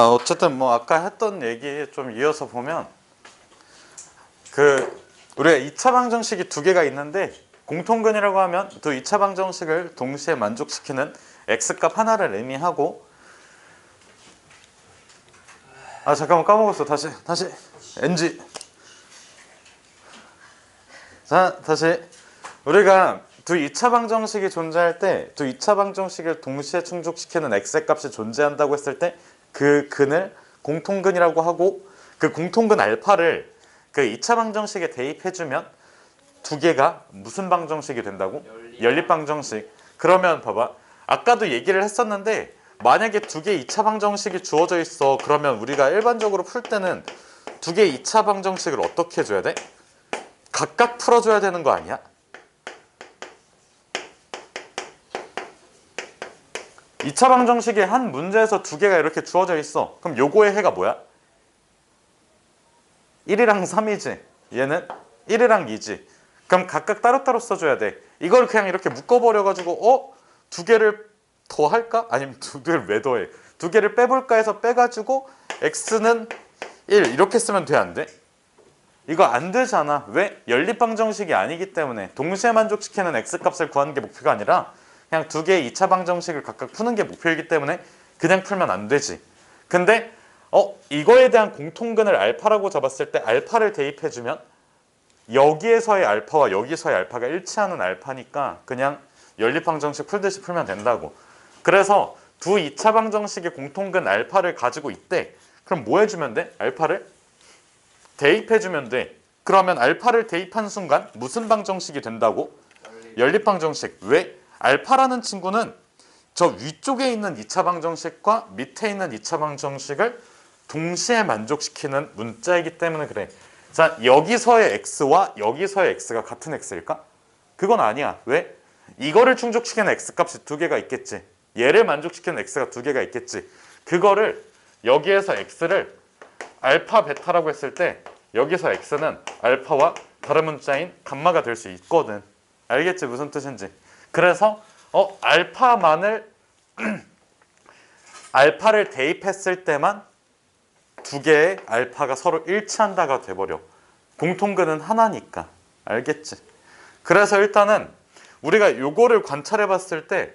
어쨌든 뭐 아까 했던 얘기 좀 이어서 보면 우리가 2차 방정식이 두 개가 있는데 공통근이라고 하면 두 2차 방정식을 동시에 만족시키는 x값 하나를 의미하고 잠깐만 까먹었어. 다시 NG. 자, 다시 우리가 두 2차 방정식이 존재할 때 두 2차 방정식을 동시에 충족시키는 x값이 존재한다고 했을 때 그 근을 공통근이라고 하고 그 공통근 알파를 그 2차 방정식에 대입해주면 두 개가 무슨 방정식이 된다고? 연립방정식. 그러면 봐봐. 아까도 얘기를 했었는데 만약에 두 개의 2차 방정식이 주어져 있어. 그러면 우리가 일반적으로 풀 때는 두 개의 2차 방정식을 어떻게 해줘야 돼? 각각 풀어줘야 되는 거 아니야? 2차 방정식의 한 문제에서 두 개가 이렇게 주어져 있어. 그럼 요거의 해가 뭐야? 1이랑 3이지. 얘는 1이랑 2지. 그럼 각각 따로따로 써줘야 돼. 이걸 그냥 이렇게 묶어버려가지고 두 개를 더 할까? 아니면 두 개를 왜 더해? 두 개를 빼볼까 해서 빼가지고 x는 1 이렇게 쓰면 돼, 안 돼? 이거 안 되잖아. 왜? 연립방정식이 아니기 때문에 동시에 만족시키는 x값을 구하는 게 목표가 아니라 그냥 두 개의 2차 방정식을 각각 푸는 게 목표이기 때문에 그냥 풀면 안 되지. 근데 이거에 대한 공통근을 알파라고 잡았을 때 알파를 대입해주면 여기에서의 알파와 여기서의 알파가 일치하는 알파니까 그냥 연립방정식 풀듯이 풀면 된다고. 그래서 두 2차 방정식의 공통근 알파를 가지고 있대. 그럼 뭐 해주면 돼? 알파를 대입해주면 돼. 그러면 알파를 대입한 순간 무슨 방정식이 된다고? 연립방정식. 왜? 알파라는 친구는 저 위쪽에 있는 2차 방정식과 밑에 있는 2차 방정식을 동시에 만족시키는 문자이기 때문에 그래. 자, 여기서의 x와 여기서의 x가 같은 x일까? 그건 아니야. 왜? 이거를 충족시키는 x값이 두 개가 있겠지. 얘를 만족시키는 x가 두 개가 있겠지. 그거를 여기에서 x를 알파 베타라고 했을 때 여기서 x는 알파와 다른 문자인 감마가 될 수 있거든. 알겠지? 무슨 뜻인지. 그래서 알파만을 알파를 대입했을 때만 두 개의 알파가 서로 일치한다가 돼버려. 공통근은 하나니까. 알겠지? 그래서 일단은 우리가 요거를 관찰해 봤을 때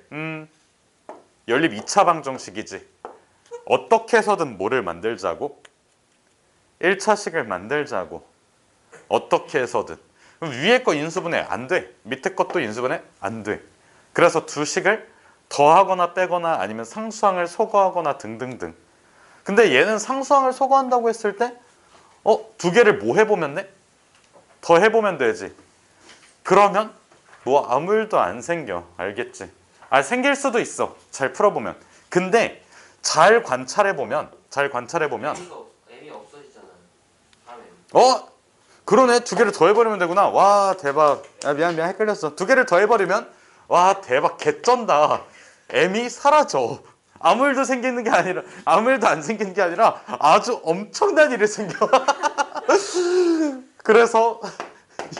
연립 2차 방정식이지. 어떻게 해서든 뭐를 만들자고? 1차식을 만들자고. 어떻게 해서든. 그럼 위에 거 인수분해 안 돼. 밑에 것도 인수분해 안 돼. 그래서 두 식을 더하거나 빼거나 아니면 상수항을 소거하거나 등등등. 근데 얘는 상수항을 소거한다고 했을 때 두 개를 뭐 해보면 돼? 더 해보면 되지. 그러면 뭐 아무 일도 안 생겨. 알겠지? 생길 수도 있어. 잘 풀어보면. 근데 잘 관찰해보면 M이 없어지잖아요. 하면. 그러네. 두 개를 더 해버리면 되구나. 와, 대박. 미안 헷갈렸어. 두 개를 더 해버리면 와, 대박. 개쩐다. M이 사라져. 아무 일도 안 생기는 게 아니라 아주 엄청난 일이 생겨. 그래서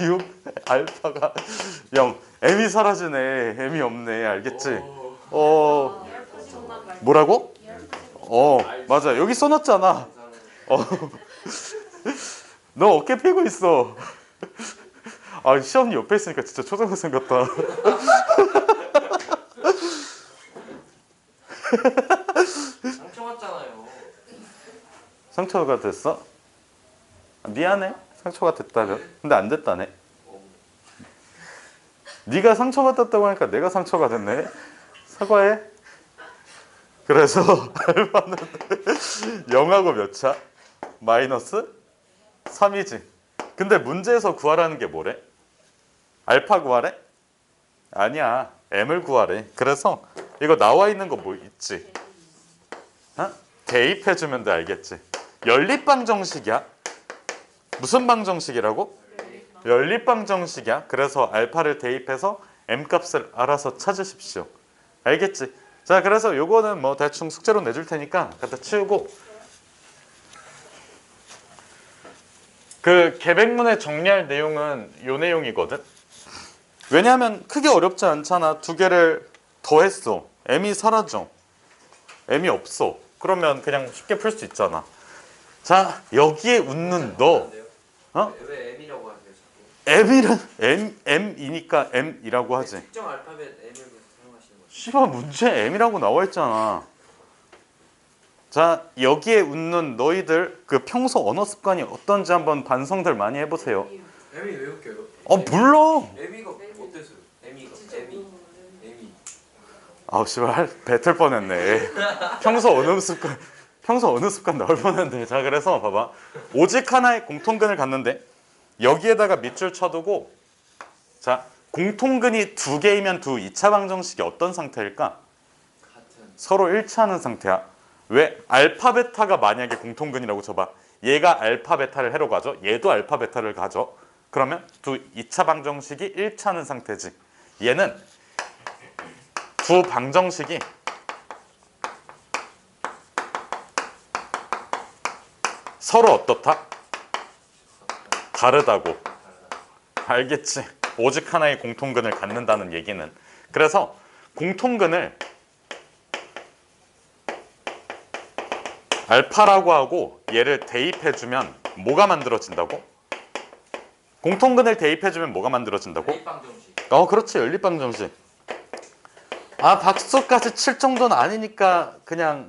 6 알파가 0. M이 사라지네. M이 없네. 알겠지? 뭐라고? 맞아. 여기 써놨잖아. 너 어깨 피고 있어. 시험이 옆에 있으니까 진짜 초등학생 같다. 상처 왔잖아요. 상처가 됐어? 미안해. 상처가 됐다면. 근데 안 됐다네. 네가 상처받았다고 하니까 내가 상처가 됐네. 사과해. 그래서 알파는 0하고 몇 차? 마이너스 3이지. 근데 문제에서 구하라는 게 뭐래? 알파 구하래? 아니야. M을 구하래. 그래서 이거 나와 있는 거 뭐 있지? 대입해주면 돼. 알겠지? 연립방정식이야. 무슨 방정식이라고? 연립방정식이야. 그래서 알파를 대입해서 M값을 알아서 찾으십시오. 알겠지? 자, 그래서 요거는 뭐 대충 숙제로 내줄 테니까 갖다 치우고 그 계백문에 정리할 내용은 요 내용이거든. 왜냐하면 크게 어렵지 않잖아. 두 개를 더했어. M이 사라져. M이 없어. 그러면 그냥 쉽게 풀 수 있잖아. 자, 여기에 웃는 너. 어? 왜 M이라고 하세요? M이란 M이니까 M이라고 하지. 특정 알파벳 M을 사용하시는 거죠? 씨발 문제 M이라고 나와 있잖아. 자, 여기에 웃는 너희들 그 평소 언어 습관이 어떤지 한번 반성들 많이 해보세요. M이 왜 웃겨요? 물론. M이가 어때서요? M이가 M이 아우 씨발 뱉을 뻔했네. 평소 언어 습관 나올 뻔했는데. 자, 그래서 봐봐. 오직 하나의 공통근을 갖는데 여기에다가 밑줄 쳐두고, 자, 공통근이 두 개이면 두 2차 방정식이 어떤 상태일까? 같은 서로 일치하는 상태야. 왜? 알파 베타가 만약에 공통근이라고 쳐봐. 얘가 알파 베타를 해로 가져. 얘도 알파 베타를 가져. 그러면 두 2차 방정식이 일치하는 상태지. 얘는 두 방정식이 서로 어떻다? 다르다고. 알겠지? 오직 하나의 공통근을 갖는다는 얘기는. 그래서 공통근을 알파라고 하고 얘를 대입해주면 뭐가 만들어진다고? 공통근을 대입해주면 뭐가 만들어진다고? A방정식. 그렇지. 연립방정식. 박수까지 칠 정도는 아니니까 그냥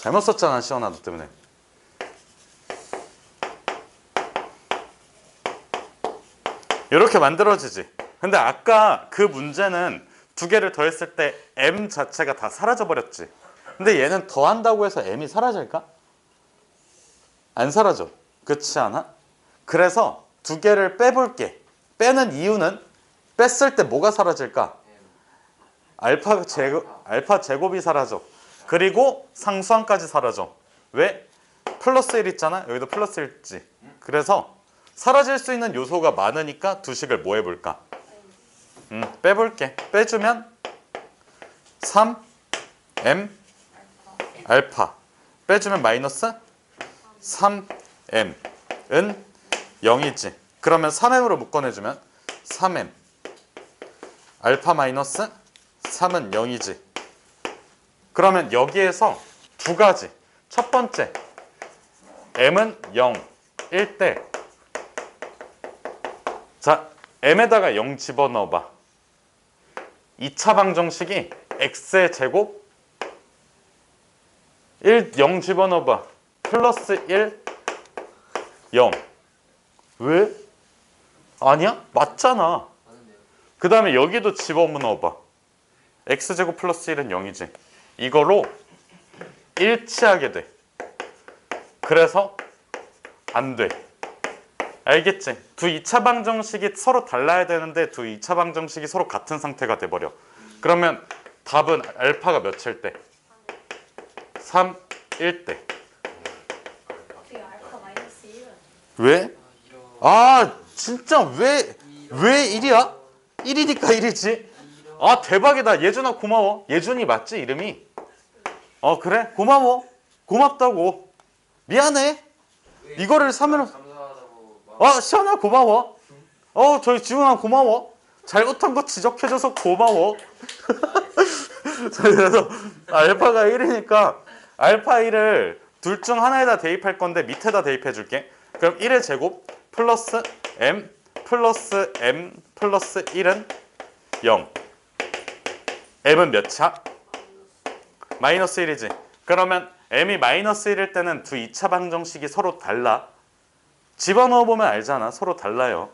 잘못 썼잖아, 시원아, 너 때문에. 이렇게 만들어지지. 근데 아까 그 문제는 두 개를 더했을 때 m 자체가 다 사라져 버렸지. 근데 얘는 더한다고 해서 m이 사라질까? 안 사라져. 그렇지 않아? 그래서 두 개를 빼볼게. 빼는 이유는 뺐을 때 뭐가 사라질까? 알파 제곱이 사라져. 그리고 상수항까지 사라져. 왜? 플러스 1 있잖아. 여기도 플러스 1 있지. 그래서 사라질 수 있는 요소가 많으니까 두 식을 뭐 해볼까? 빼볼게. 빼주면 3m 알파. 빼주면 마이너스 3m은 0이지. 그러면 3m으로 묶어내주면 3m 알파 마이너스 3은 0이지. 그러면 여기에서 두 가지. 첫 번째, m은 0일 때, 자, m에다가 0 집어넣어봐. 2차 방정식이 x의 제곱 0 집어넣어봐. 플러스 1, 0. 왜? 아니야? 맞잖아. 그 다음에 여기도 집어넣어봐. x제곱 플러스 1은 0이지. 이거로 일치하게 돼. 그래서 안 돼. 알겠지? 두 2차 방정식이 서로 달라야 되는데 두 2차 방정식이 서로 같은 상태가 돼버려. 그러면 답은 알파가 몇일 때? 3일 때. 알파 마이너스 1은 왜? 진짜 왜 1이야? 1이니까 1이지. 대박이다. 예준아 고마워. 예준이 맞지 이름이? 그래? 고마워. 고맙다고. 미안해. 이거를 3으로. 감사하다고 시원아 고마워. 저희 지훈아 고마워. 잘못한 거 지적해줘서 고마워. 그래서 알파가 1이니까 알파 1을 둘 중 하나에다 대입할 건데 밑에다 대입해 줄게. 그럼 1의 제곱 플러스 m 플러스 m 플러스 1은 0. m은 몇이야? 마이너스 1이지. 그러면 m이 마이너스 1일 때는 두 2차 방정식이 서로 달라. 집어넣어 보면 알잖아. 서로 달라요.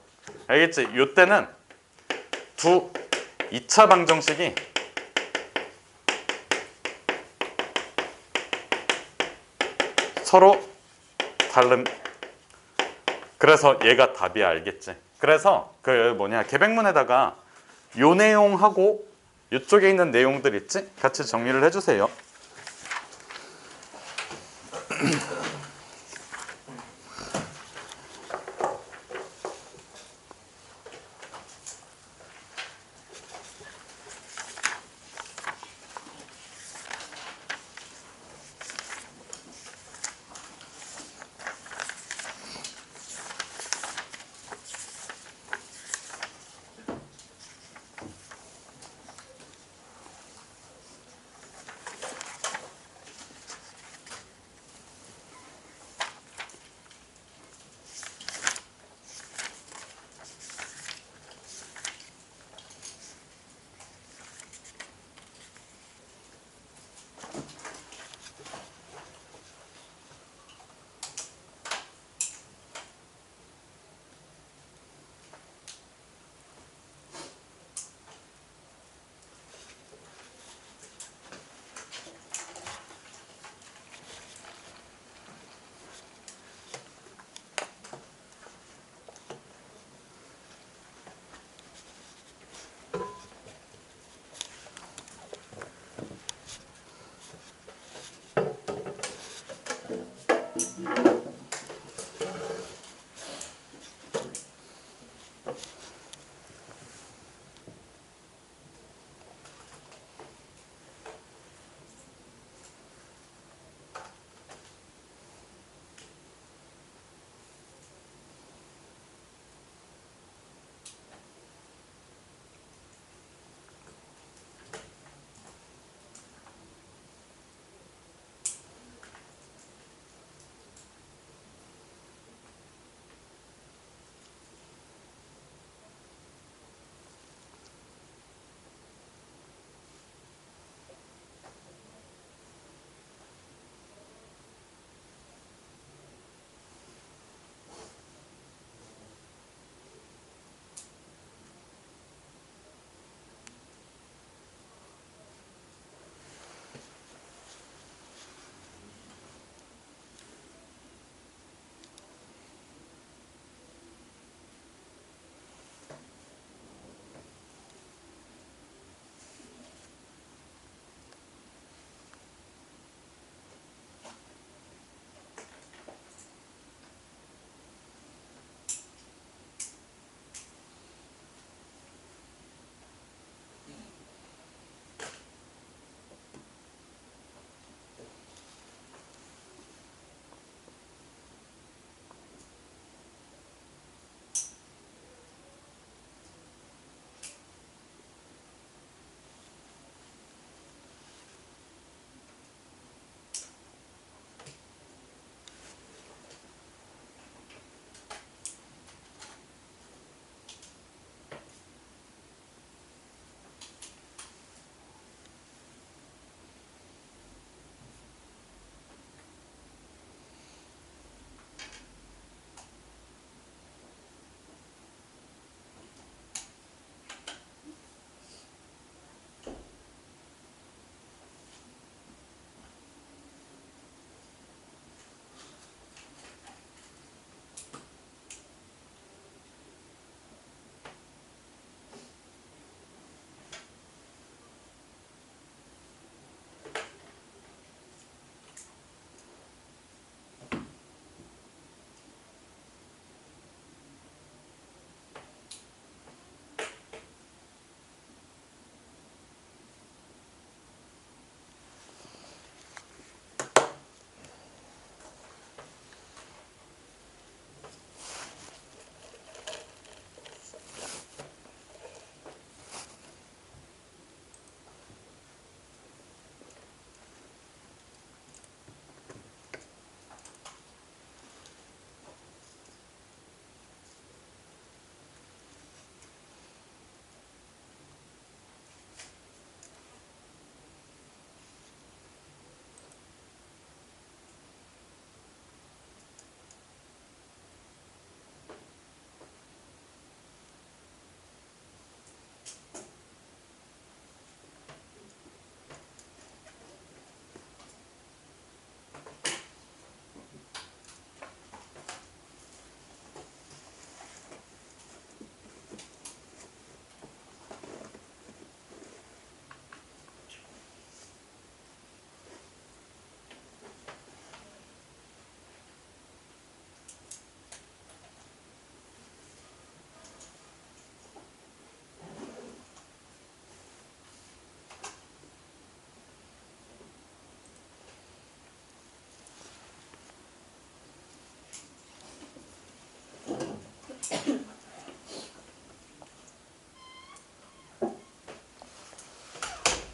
알겠지? 이때는 두 2차 방정식이 서로 다른. 그래서 얘가 답이야. 알겠지? 그래서 계백문에다가 요 내용하고 이쪽에 있는 내용들 있지? 같이 정리를 해주세요.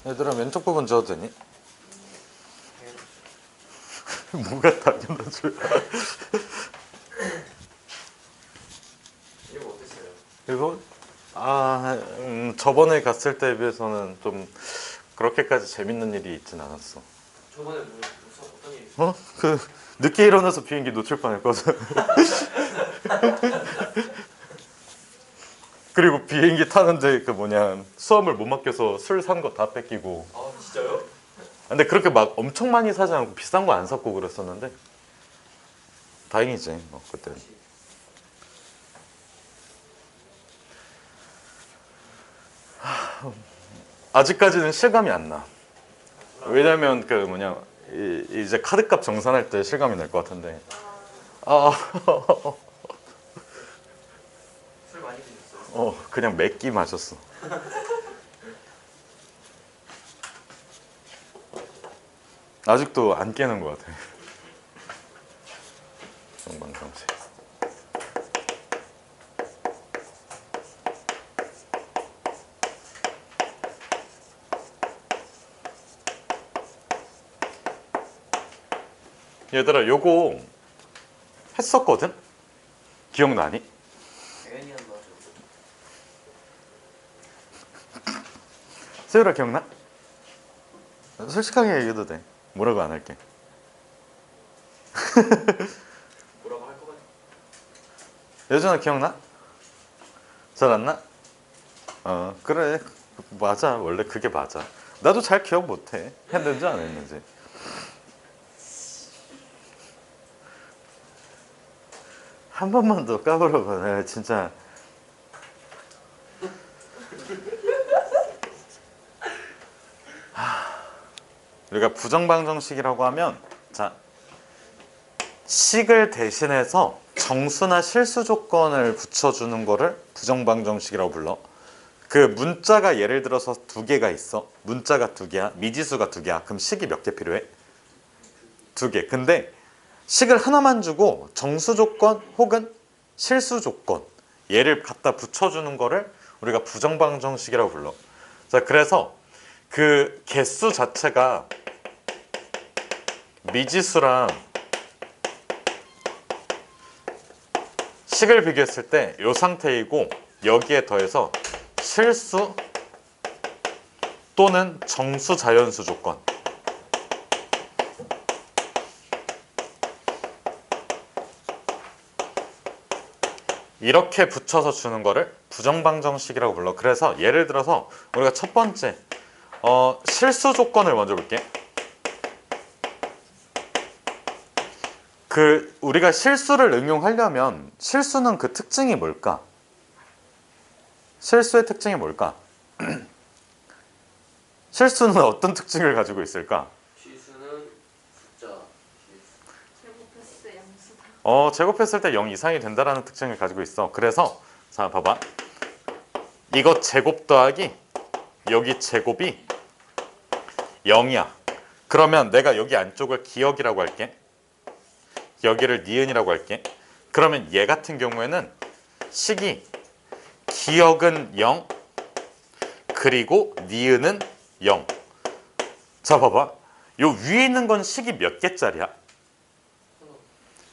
얘들아 왼쪽 부분 지워도 되니? 뭐가 당연하죠. 이거 어땠어요? 그래서 저번에 갔을 때에 비해서는 좀 그렇게까지 재밌는 일이 있진 않았어. 저번에 무슨 어떤 일이 어? 그 늦게 일어나서 비행기 놓칠 뻔했거든. 그리고 비행기 타는데 그 뭐냐 수화물 못 맡겨서 술 산 거 다 뺏기고. 아 진짜요? 근데 그렇게 막 엄청 많이 사지 않고 비싼 거 안 샀고 그랬었는데 다행이지 뭐 그때. 아직까지는 실감이 안 나. 왜냐면 그 뭐냐 이제 카드값 정산할 때 실감이 날 것 같은데. 아, 술 많이 드셨어요? 그냥 몇 끼 마셨어. 아직도 안 깨는 것 같아. 정방정식. 얘들아 요거 했었거든? 기억나니? 당연히 한 거죠. 세율아 기억나? 솔직하게 얘기해도 돼. 뭐라고 안 할게. 뭐라고 할 것 같아? 예전에 기억나? 잘 안 나? 그래 맞아 원래 그게 맞아. 나도 잘 기억 못해 했는지 안 했는지. 한 번만 더 까불어봐. 내가 진짜 우리가 부정방정식이라고 하면 자 식을 대신해서 정수나 실수 조건을 붙여주는 거를 부정방정식이라고 불러. 그 문자가 예를 들어서 두 개가 있어. 문자가 두 개야. 미지수가 두 개야. 그럼 식이 몇 개 필요해? 두 개. 근데 식을 하나만 주고 정수 조건 혹은 실수 조건 얘를 갖다 붙여주는 거를 우리가 부정방정식이라고 불러. 자 그래서 그 개수 자체가 미지수랑 식을 비교했을 때 이 상태이고 여기에 더해서 실수 또는 정수 자연수 조건 이렇게 붙여서 주는 거를 부정방정식이라고 불러. 그래서 예를 들어서 우리가 첫 번째 실수 조건을 먼저 볼게. 그 우리가 실수를 응용하려면 실수는 그 특징이 뭘까? 실수의 특징이 뭘까? 실수는 어떤 특징을 가지고 있을까? 실수는 숫자. 제곱했을 때 양수다. 제곱했을 때 0 이상이 된다라는 특징을 가지고 있어. 그래서 자 봐봐. 이거 제곱 더하기 여기 제곱이 0이야. 그러면 내가 여기 안쪽을 기억이라고 할게. 여기를 니은이라고 할게. 그러면 얘 같은 경우에는 식이 기억은 0 그리고 니은은 0. 자 봐봐. 요 위에 있는 건 식이 몇 개짜리야?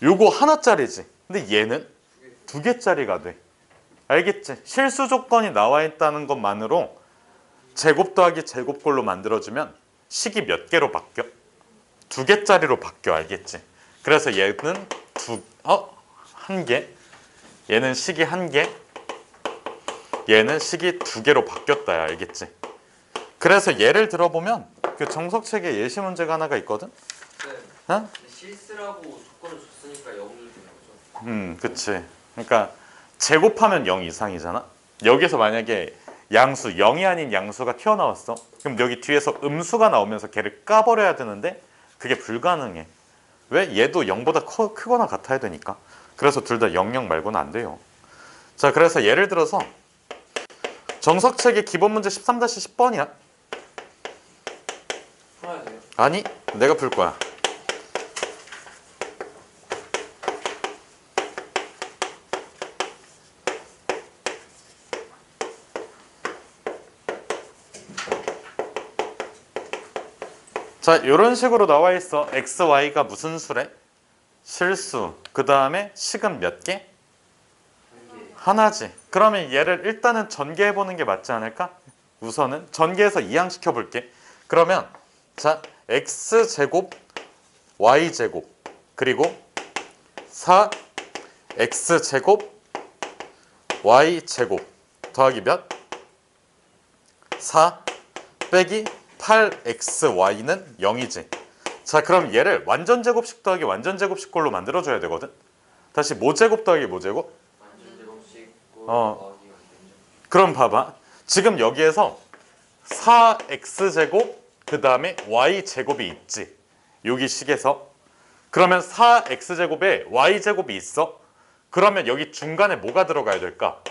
요거 하나짜리지. 근데 얘는 두 개짜리가 돼. 알겠지? 실수 조건이 나와 있다는 것만으로 제곱 더하기 제곱꼴로 만들어주면 식이 몇 개로 바뀌어? 두 개짜리로 바뀌어. 알겠지? 그래서 얘는 한 개. 얘는 식이 한 개. 얘는 식이 두 개로 바뀌었다. 알겠지? 그래서 예를 들어보면 그 정석책에 예시 문제가 하나가 있거든? 네. 어? 근데 실수라고 조건을 줬으니까 0이 되는 거죠. 그치. 그러니까 제곱하면 0 이상이잖아. 여기서 만약에 양수 0이 아닌 양수가 튀어나왔어. 그럼 여기 뒤에서 음수가 나오면서 걔를 까버려야 되는데 그게 불가능해. 왜? 얘도 0보다 크거나 같아야 되니까. 그래서 둘 다 0, 0 말고는 안 돼요. 자, 그래서 예를 들어서 정석책의 기본 문제 13-10번이야. 풀어야 돼요. 아니, 내가 풀 거야. 자, 이런 식으로 나와 있어. x, y가 무슨 수래? 실수. 그 다음에 식은 몇 개? 하나지. 그러면 얘를 일단은 전개해보는 게 맞지 않을까? 우선은 전개해서 이항시켜 볼게. 그러면 자, x제곱 y제곱 그리고 4x제곱 y제곱 더하기 몇? 4 빼기 8xy는 0이지. 자, 그럼 얘를 완전제곱식 더하기 완전제곱식 꼴로 만들어줘야 되거든. 다시 모제곱 더하기 모제곱? 완전 제곱식 어. 그럼 봐봐. 지금 여기에서 4x제곱 그 다음에 y제곱이 있지. 여기 식에서. 그러면 4x제곱에 y제곱이 있어. 그러면 여기 중간에 뭐가 들어가야 될까?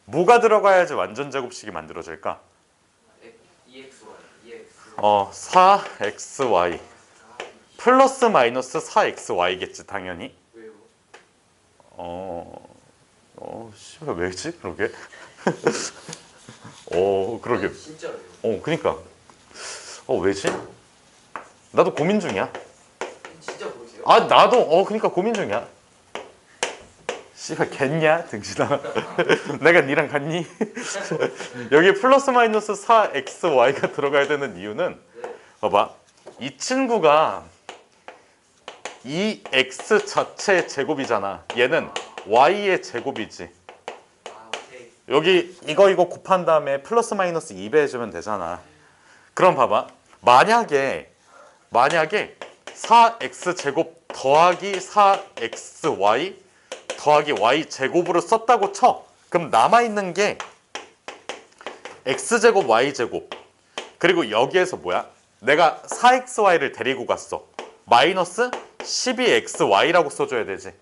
뭐가 들어가야지 완전제곱식이 만들어질까? EXY 4xy 플러스 마이너스 4xy겠지 당연히. 왜요? 씨발 왜지? 그러게. 그러게. 진짜로요? 그니까. 왜지? 나도 고민 중이야. 진짜 모르세요? 아, 나도 그니까 고민 중이야. 씨발 겠냐 등신아. 내가 니랑 같니? 여기 플러스 마이너스 4xy가 들어가야 되는 이유는 네. 봐봐. 이 친구가 이 x 자체의 제곱이잖아. 얘는 y의 제곱이지. 오케이. 여기 이거 곱한 다음에 플러스 마이너스 2배 해주면 되잖아. 그럼 봐봐. 만약에 4x제곱 더하기 4xy 더하기 y제곱으로 썼다고 쳐. 그럼 남아있는 게 x제곱 y제곱 그리고 여기에서 뭐야? 내가 4xy를 데리고 갔어. 마이너스 12xy라고 써줘야 되지.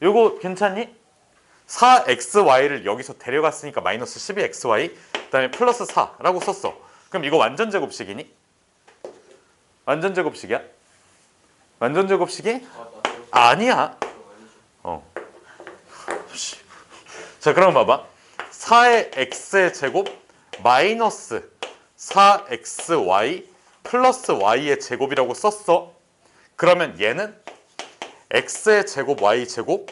요거 괜찮니? 4xy를 여기서 데려갔으니까 마이너스 12xy 그 다음에 플러스 4라고 썼어. 그럼 이거 완전제곱식이니? 완전제곱식이야? 완전제곱식이? 맞아요. 아니야. 자, 그럼 봐봐. 4의 x의 제곱 마이너스 4xy 플러스 y의 제곱이라고 썼어. 그러면 얘는 x의 제곱 y 제곱.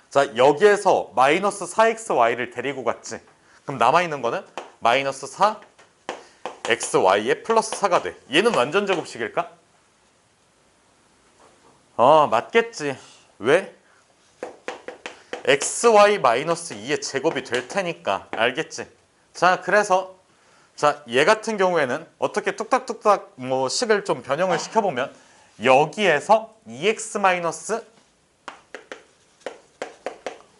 자, 여기에서 마이너스 4xy를 데리고 갔지. 그럼 남아있는 거는 마이너스 4xy의 플러스 4가 돼. 얘는 완전제곱식일까? 맞겠지. 왜? xy 마이너스 2의 제곱이 될 테니까. 알겠지? 자, 그래서 자, 얘 같은 경우에는 어떻게 뚝딱뚝딱 뭐 식을 좀 변형을 시켜보면 여기에서 2x 마이너스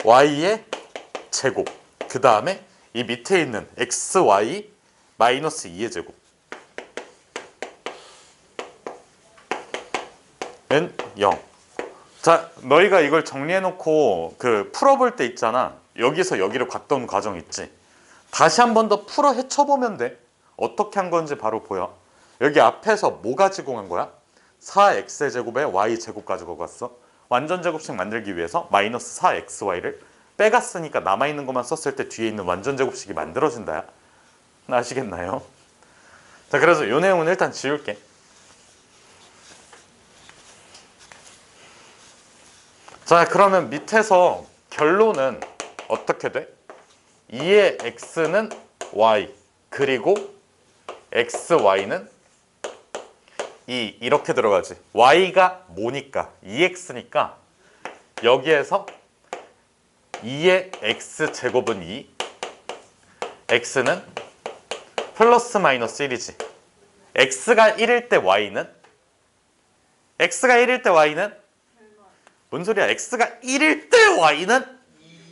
y의 제곱 그 다음에 이 밑에 있는 xy 마이너스 2의 제곱 는 0. 자, 너희가 이걸 정리해놓고 풀어볼 때 있잖아. 여기서 여기로 갔던 과정 있지. 다시 한 번 더 풀어 헤쳐보면 돼. 어떻게 한 건지 바로 보여. 여기 앞에서 뭐 가지고 간 거야? 4x의 제곱에 y 제곱 가지고 갔어. 완전제곱식 만들기 위해서 마이너스 4xy를 빼갔으니까 남아있는 것만 썼을 때 뒤에 있는 완전제곱식이 만들어진다. 아시겠나요? 자, 그래서 이 내용은 일단 지울게. 자, 그러면 밑에서 결론은 어떻게 돼? 2의 x는 y 그리고 xy는 2 이렇게 들어가지. y가 뭐니까? 2x니까 여기에서 2의 x제곱은 2 x는 플러스 마이너스 1이지. x가 1일 때 y는? 뭔 소리야? x가 1일 때 y는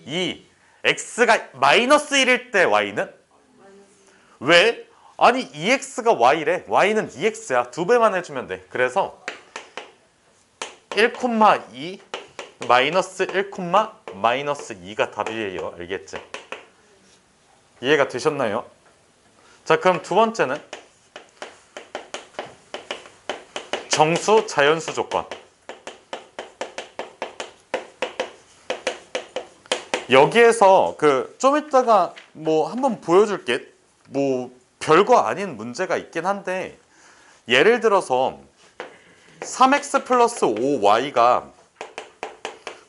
2. x가 마이너스 1일 때 y는? 왜? 아니 2x가 y래. y는 2x야. 2배만 해주면 돼. 그래서 1,2 마이너스 1, 마이너스 2가 답이에요. 알겠지? 이해가 되셨나요? 자, 그럼 두 번째는 정수 자연수 조건. 여기에서 좀 이따가 뭐 한번 보여줄게. 뭐 별거 아닌 문제가 있긴 한데 예를 들어서 3x 플러스 5y가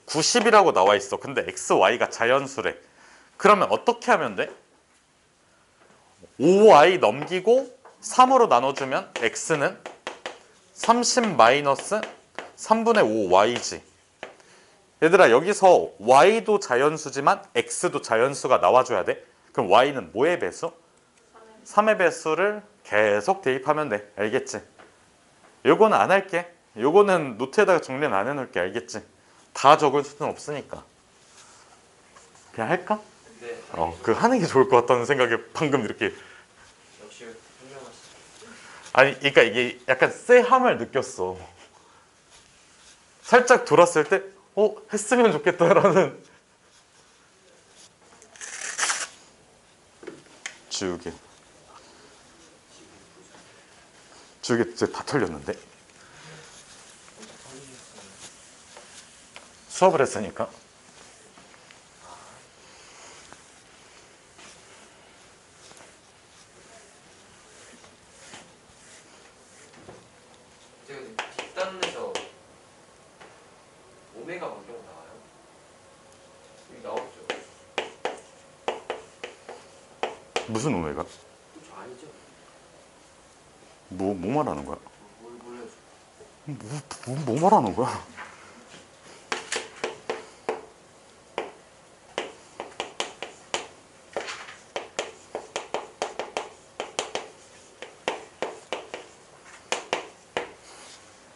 90이라고 나와 있어. 근데 xy가 자연수래. 그러면 어떻게 하면 돼? 5y 넘기고 3으로 나눠주면 x는 30 마이너스 3분의 5y지. 얘들아, 여기서 y도 자연수지만 x도 자연수가 나와줘야 돼. 그럼 y는 뭐의 배수? 3의 배수를 계속 대입하면 돼. 알겠지? 요거는 안 할게. 요거는 노트에다가 정리는 안 해놓을게. 알겠지? 다 적을 수는 없으니까. 그냥 할까? 네. 그 하는 게 좋을 것 같다는 생각에 방금 이렇게. 역시 훌륭하시. 아니, 그러니까 이게 약간 쎄함을 느꼈어. 살짝 돌았을 때, 했으면 좋겠다라는. 주게 이제 다 털렸는데. 수업을 했으니까. 제가 뒷단에서 오메가 방정 나와요? 여기 나오죠? 무슨 오메가? 그렇죠, 아니죠? 뭐 말하는 거야? 몰라요. 뭐 말하는 거야?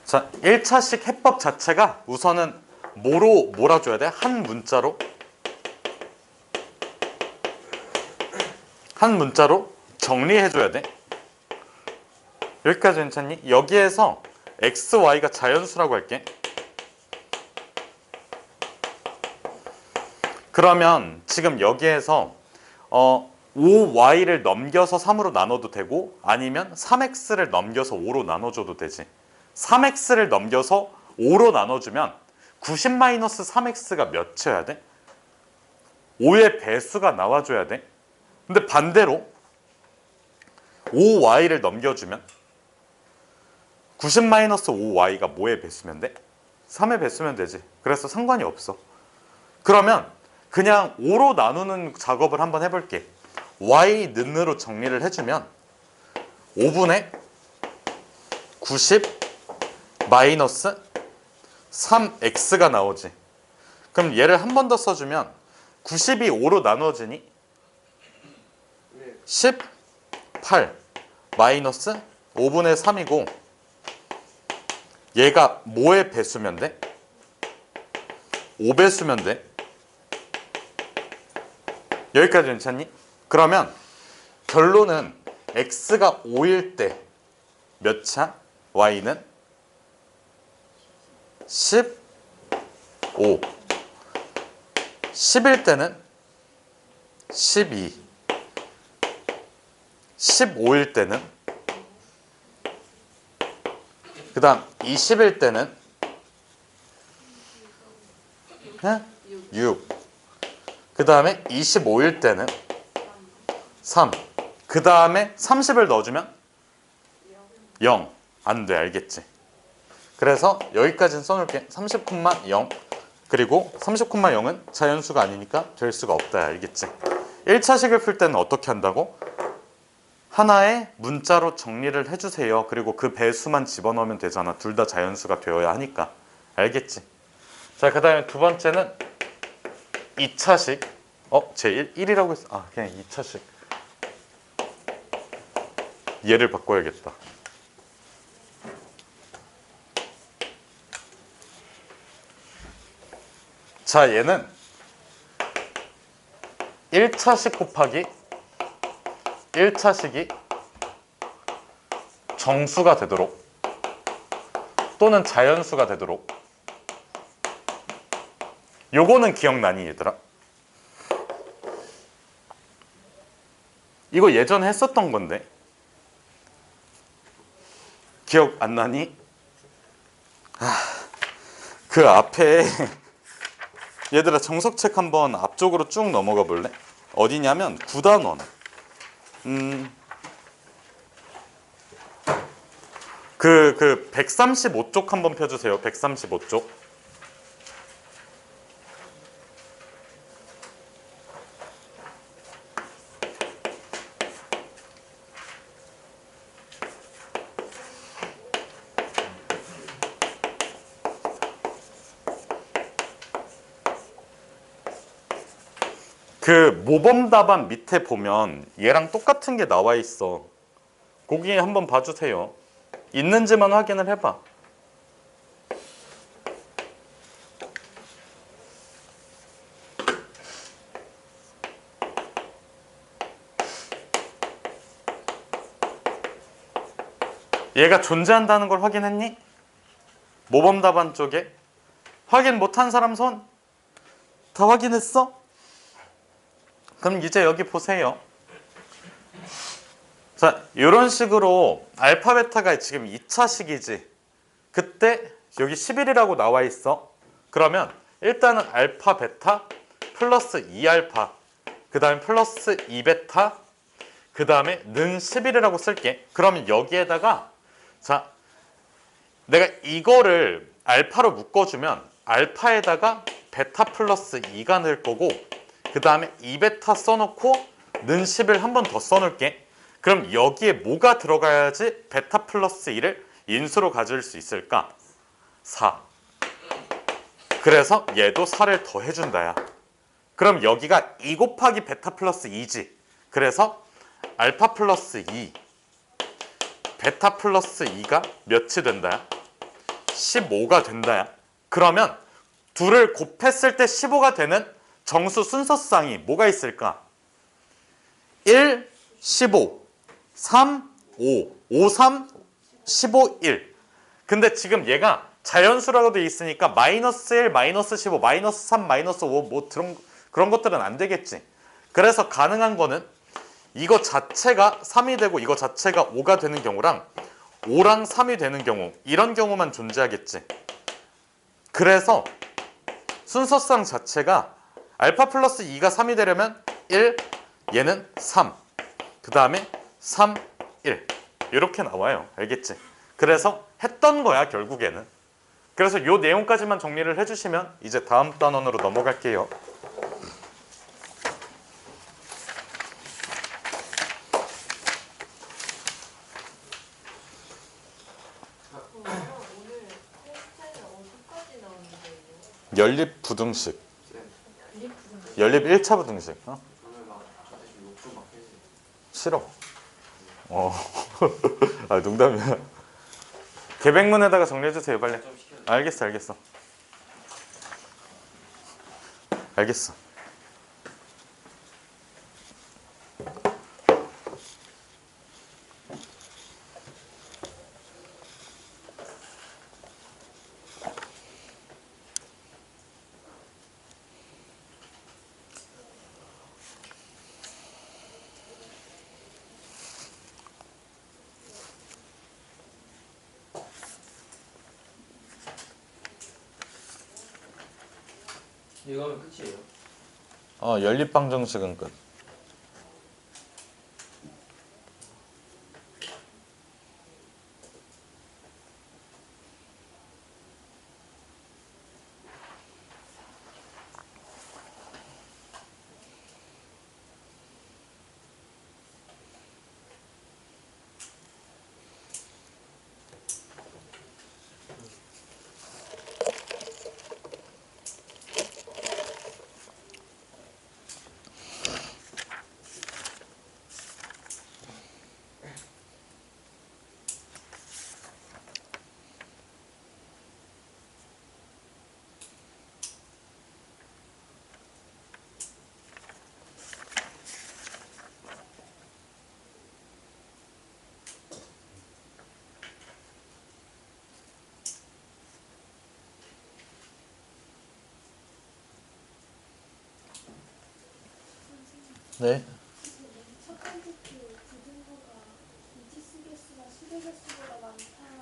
자, 1차식 해법 자체가 우선은 뭐로 몰아줘야 돼? 한 문자로 정리해줘야 돼. 여기까지 괜찮니? 여기에서 x, y가 자연수라고 할게. 그러면 지금 여기에서 5y를 넘겨서 3으로 나눠도 되고 아니면 3x를 넘겨서 5로 나눠줘도 되지. 3x를 넘겨서 5로 나눠주면 90-3x가 몇이어야 돼? 5의 배수가 나와줘야 돼. 근데 반대로 5y를 넘겨주면 90-5y가 뭐의 배수면 돼? 3의 배수면 되지. 그래서 상관이 없어. 그러면 그냥 5로 나누는 작업을 한번 해볼게. y는으로 정리를 해주면 5분의 90 마이너스 3x가 나오지. 그럼 얘를 한 번 더 써주면 90이 5로 나눠지니 네. 18 마이너스 5분의 3이고 얘가 뭐의 배수면 돼? 5배수면 돼. 여기까지 괜찮니? 그러면 결론은 x가 5일 때 몇 차? y는 15. 10일 때는 12. 15일 때는 그 다음 20일 때는 6. 그 다음에 25일 때는 3. 그 다음에 30을 넣어주면 0. 안 돼. 알겠지? 그래서 여기까지는 써놓을게. 30,0 그리고 30,0은 자연수가 아니니까 될 수가 없다. 알겠지? 1차식을 풀 때는 어떻게 한다고? 하나의 문자로 정리를 해주세요. 그리고 그 배수만 집어넣으면 되잖아. 둘 다 자연수가 되어야 하니까. 알겠지? 자, 그 다음에 두 번째는 2차식. 제 1이라고 했어. 그냥 2차식. 얘를 바꿔야겠다. 자, 얘는 1차식 곱하기 1차식이 정수가 되도록 또는 자연수가 되도록 요거는 기억나니 얘들아? 이거 예전에 했었던 건데 기억 안 나니? 그 앞에 얘들아 정석책 한번 앞쪽으로 쭉 넘어가 볼래? 어디냐면 9단원 그 135쪽 한번 펴주세요. 135쪽. 그 모범 답안 밑에 보면 얘랑 똑같은 게 나와 있어. 거기 한번 봐주세요. 있는지만 확인을 해봐. 얘가 존재한다는 걸 확인했니? 모범 답안 쪽에 확인 못한 사람 손? 다 확인했어? 그럼 이제 여기 보세요. 자, 이런 식으로 알파 베타가 지금 2차식이지. 그때 여기 11이라고 나와 있어. 그러면 일단은 알파 베타 플러스 2알파 그 다음에 플러스 2베타 그 다음에 는 11이라고 쓸게. 그러면 여기에다가 자, 내가 이거를 알파로 묶어주면 알파에다가 베타 플러스 2가 넣을 거고 그 다음에 2베타 써놓고 는 10을 한 번 더 써놓을게. 그럼 여기에 뭐가 들어가야지 베타 플러스 2를 인수로 가질 수 있을까? 4. 그래서 얘도 4를 더 해준다야. 그럼 여기가 2 곱하기 베타 플러스 2지. 그래서 알파 플러스 2 베타 플러스 2가 몇이 된다야? 15가 된다야. 그러면 둘을 곱했을 때 15가 되는 정수 순서쌍이 뭐가 있을까? 1, 15, 3, 5, 5, 3, 15, 1. 근데 지금 얘가 자연수라고 돼 있으니까 마이너스 1, 마이너스 15, 마이너스 3, 마이너스 5 뭐 그런 것들은 안 되겠지. 그래서 가능한 거는 이거 자체가 3이 되고 이거 자체가 5가 되는 경우랑 5랑 3이 되는 경우 이런 경우만 존재하겠지. 그래서 순서쌍 자체가 알파 플러스 2가 3이 되려면 1, 얘는 3, 그 다음에 3, 1 이렇게 나와요. 알겠지? 그래서 했던 거야 결국에는. 그래서 요 내용까지만 정리를 해주시면 이제 다음 단원으로 넘어갈게요. 오늘 홈페이지에 어디까지 나오는데요? 연립 부등식. 리프는 연립 1차 부등식. 어? 그러면 막 저한테 좀 욕 좀 막 해주세요. 싫어. 아, 농담이야. 계백문에다가 정리해주세요 빨리. 좀 시켜주세요. 알겠어 알겠어. 알겠어. 이거 하면 끝이에요. 연립 방정식은 끝. 네. 첫 번째 그 부등호가 미지수 개수가 수배 개수보다 많다는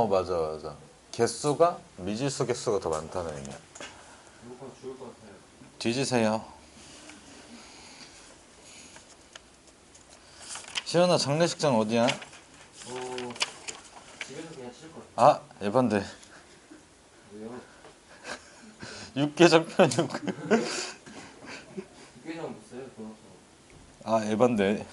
것이 맞아. 개수가 미지수 개수가 더 많다는 의미야. 이거 죽을 것 같아요. 뒤지세요. 시연아 장례식장 어디야? 집에서 그냥 칠 거예요. 아 에반데. 왜요? 육개장편 육개장 못 써요? 돈 없어. 아 에반데.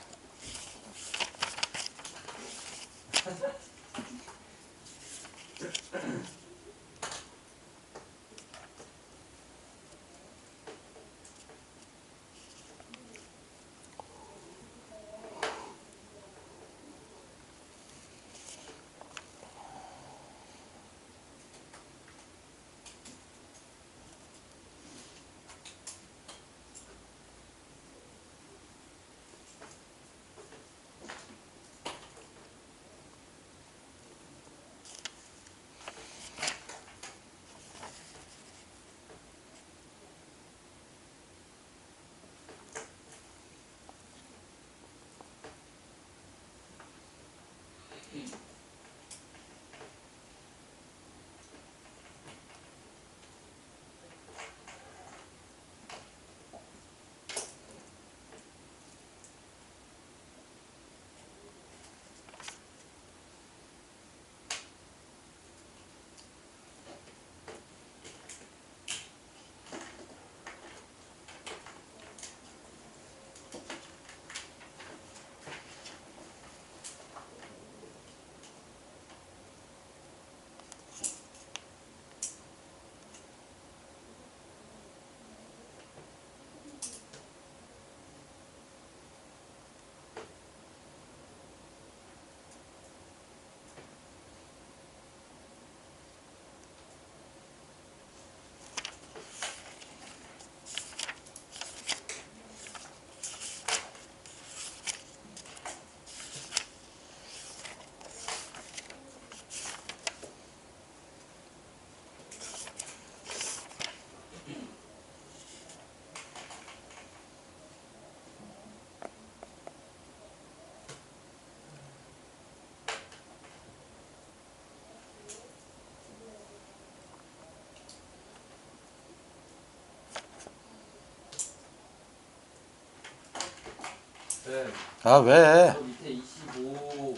네. 아 왜? 저 밑에 25,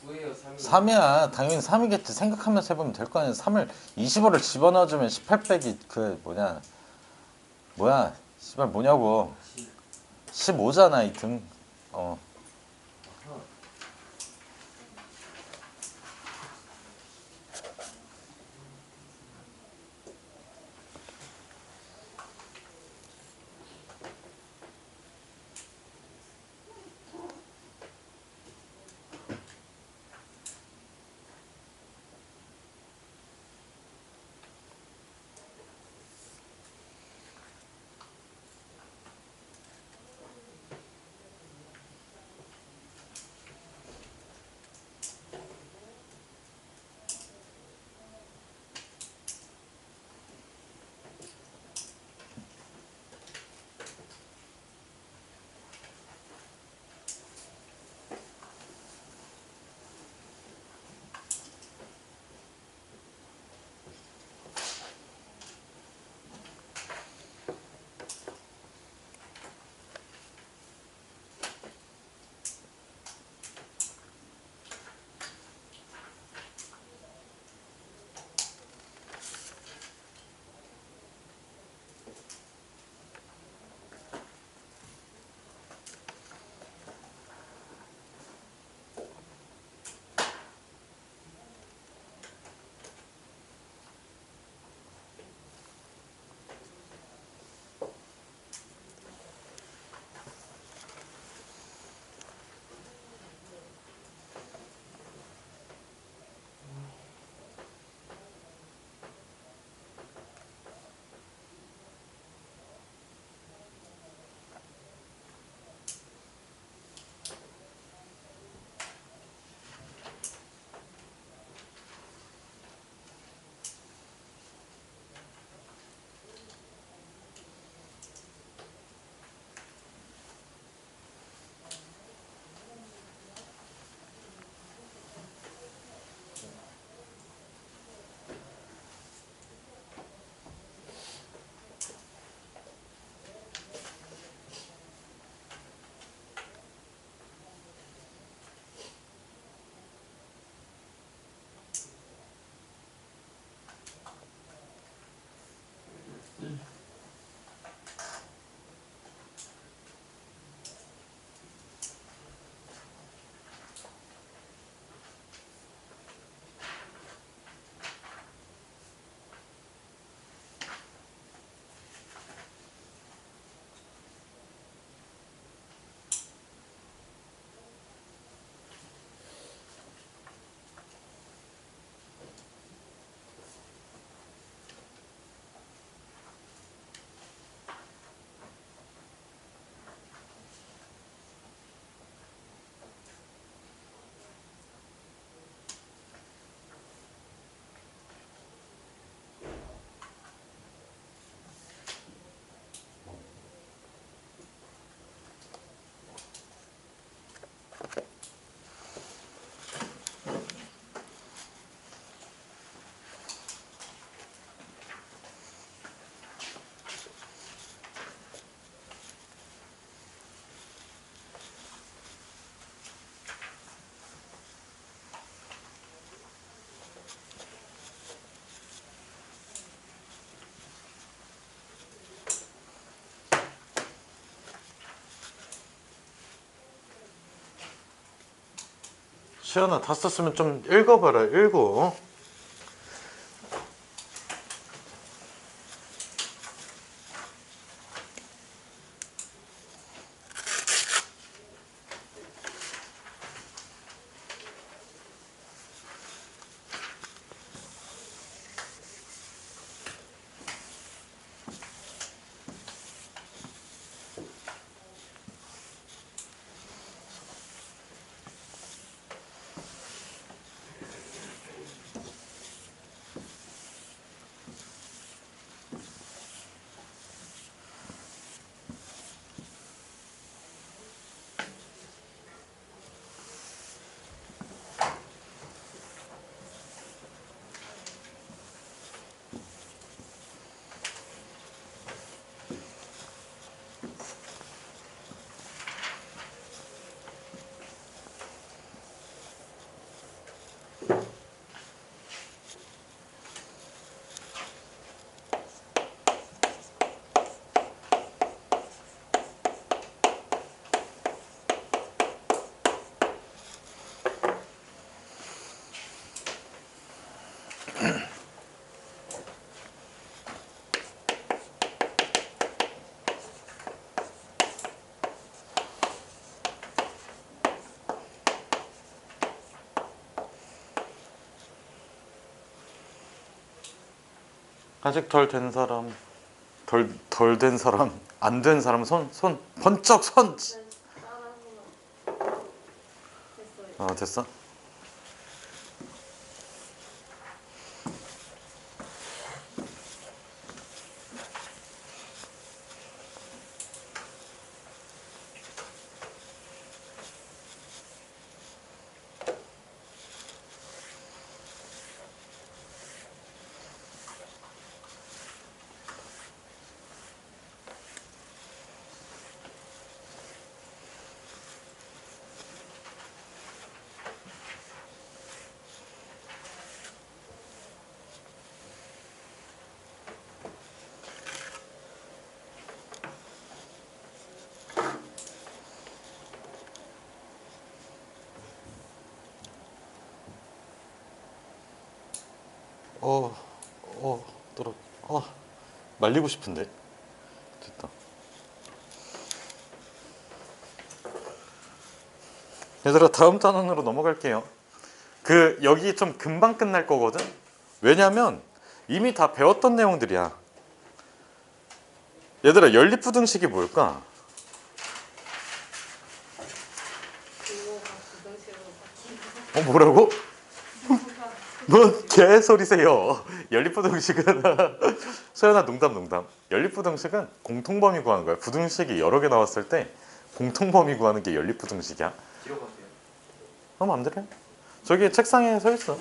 9예요. 3이. 3이야. 당연히 3이겠지. 생각하면서 해보면 될 거 아니야. 3을 25를 집어넣어주면 18 빼기 그 뭐야 씨발 뭐냐고. 15잖아 이 등. 어. 시연아 다 썼으면 좀 읽어봐라. 읽어. 아직 덜 된 사람, 덜 된 사람, 안 된 사람 손 번쩍 손. 네, 따라하구나. 됐어요. 됐어? 떨어. 말리고 싶은데. 됐다. 얘들아, 다음 단원으로 넘어갈게요. 여기 좀 금방 끝날 거거든. 왜냐면 이미 다 배웠던 내용들이야. 얘들아, 연립부등식이 뭘까? 부호가 부등식으로 바뀌는 뭐라고? 뭔 개소리세요. 연립부등식은 소연아, 농담. 연립부등식은 공통범위 구하는 거야. 부등식이 여러 개 나왔을 때 공통범위 구하는 게 연립부등식이야. 기억하세요? 맘대로 해. 저기 책상에 서 있어.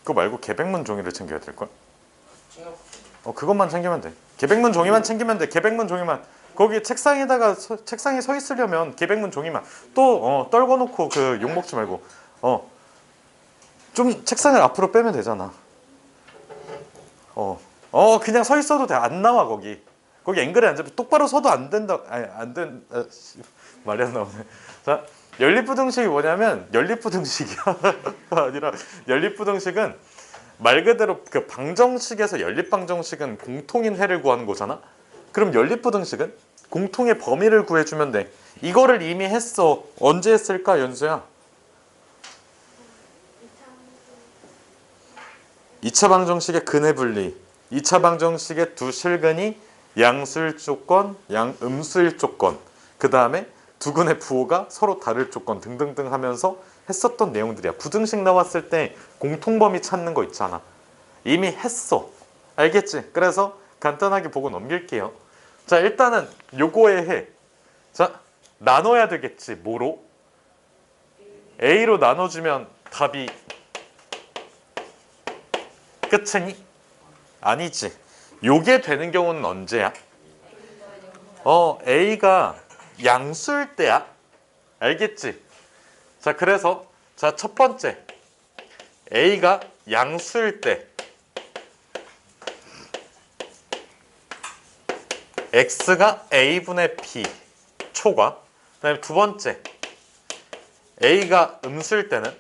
그거 말고 계백문 종이를 챙겨야 될걸? 챙겨볼게요. 그것만 챙기면 돼. 계백문 종이만 챙기면 돼. 계백문 종이만. 거기 책상에다가 책상에 서 있으려면 계백문 종이만. 또 떨궈 놓고 욕 먹지 말고. 좀 책상을 앞으로 빼면 되잖아. 그냥 서 있어도 돼. 안 나와 거기. 거기 앵글에 앉아. 똑바로 서도 안 된다. 아니, 안 된. 말이 안 나오네. 자, 연립부등식이 뭐냐면 연립부등식이야. 아니라 연립부등식은 말 그대로 그 방정식에서 연립방정식은 공통인 해를 구하는 거잖아. 그럼 연립부등식은 공통의 범위를 구해주면 돼. 이거를 이미 했어. 언제 했을까, 연수야? 2차 방정식의 근해 분리, 2차 방정식의 두 실근이 양수일 조건, 음수일 조건, 그 다음에 두 근의 부호가 서로 다를 조건 등등등 하면서 했었던 내용들이야. 부등식 나왔을 때 공통범위 찾는 거 있잖아. 이미 했어. 알겠지? 그래서 간단하게 보고 넘길게요. 자, 일단은 요거에 해. 자, 나눠야 되겠지. 뭐로? A로 나눠주면 답이 끝이니? 아니지. 요게 되는 경우는 언제야? A가 양수일 때야. 알겠지? 자, 그래서 첫 번째 A가 양수일 때 X가 A분의 B 초과. 그다음에 두 번째 A가 음수일 때는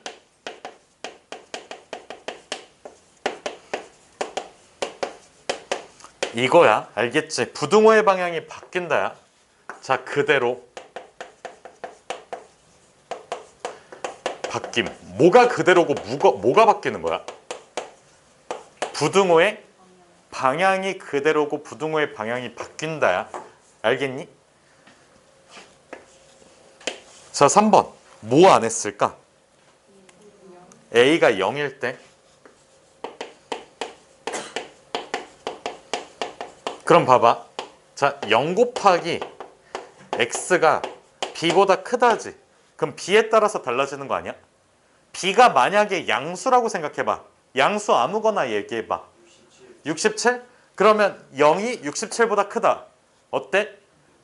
이거야. 알겠지? 부등호의 방향이 바뀐다야. 자, 그대로 바뀜. 뭐가 그대로고 뭐가 바뀌는 거야? 부등호의 방향이 그대로고 부등호의 방향이 바뀐다야. 알겠니? 자, 3번. 뭐 안 했을까? A가 0일 때. 그럼 봐봐. 자, 0 곱하기 x가 b보다 크다지. 그럼 b에 따라서 달라지는 거 아니야? b가 만약에 양수라고 생각해봐. 양수 아무거나 얘기해봐. 67? 그러면 0이 67보다 크다. 어때?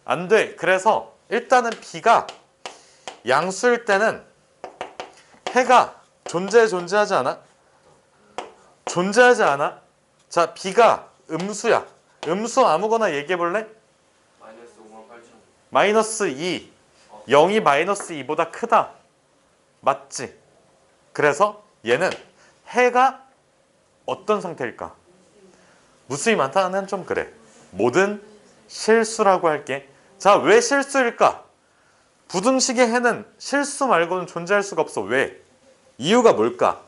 안 돼. 그래서 일단은 b가 양수일 때는 해가 존재하지 않아? 존재하지 않아? 자, b가 음수야. 음수 아무거나 얘기해 볼래? 마이너스 5만 8천. 마이너스 2. 0이 마이너스 2보다 크다. 맞지? 그래서 얘는 해가 어떤 상태일까? 무수히 많다는 좀 그래. 모든 실수라고 할게. 자, 왜 실수일까? 부등식의 해는 실수 말고는 존재할 수가 없어. 왜? 이유가 뭘까?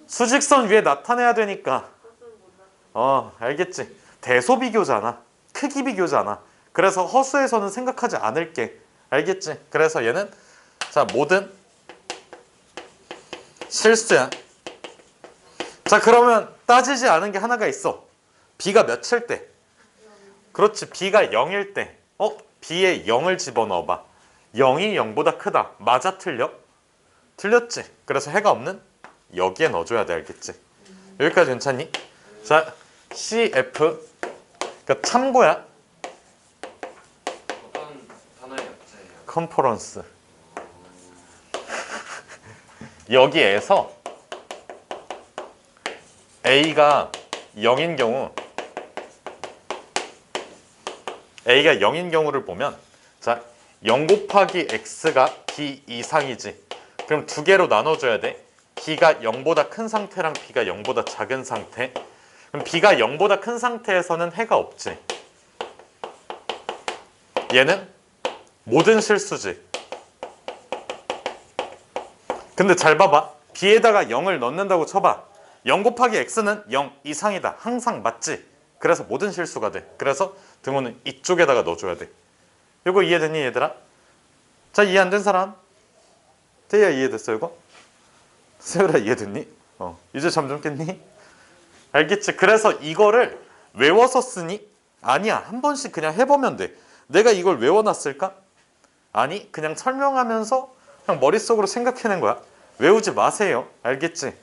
수직선 위에 나타내야 되니까. 알겠지? 대소 비교잖아. 크기 비교잖아. 그래서 허수에서는 생각하지 않을게. 알겠지? 그래서 얘는 자, 모든 실수야. 자, 그러면 따지지 않은 게 하나가 있어. b가 몇일 때? 그렇지. b가 0일 때. b에 0을 집어넣어봐. 0이 0보다 크다. 맞아, 틀려? 틀렸지. 그래서 해가 없는 여기에 넣어줘야 돼. 알겠지? 여기까지 괜찮니? 자, CF. 그러니까 참고야. 어떤 단어의 약자예요? 컨퍼런스. 여기에서 A가 0인 경우 를 보면 자, 0 곱하기 X가 B 이상이지. 그럼 두 개로 나눠줘야 돼. B가 0보다 큰 상태랑 B가 0보다 작은 상태. 그럼 B가 0보다 큰 상태에서는 해가 없지. 얘는 모든 실수지. 근데 잘 봐봐. B에다가 0을 넣는다고 쳐봐. 0 곱하기 X는 0 이상이다. 항상 맞지? 그래서 모든 실수가 돼. 그래서 등호는 이쪽에다가 넣어줘야 돼. 이거 이해됐니, 얘들아? 자, 이해 안 된 사람? 태희야, 이해됐어, 이거? 세율아, 이해됐니? 이제 잠 좀 깼니? 알겠지? 그래서 이거를 외워서 쓰니? 아니야. 한 번씩 그냥 해보면 돼. 내가 이걸 외워놨을까? 아니, 그냥 설명하면서 그냥 머릿속으로 생각해낸 거야. 외우지 마세요. 알겠지?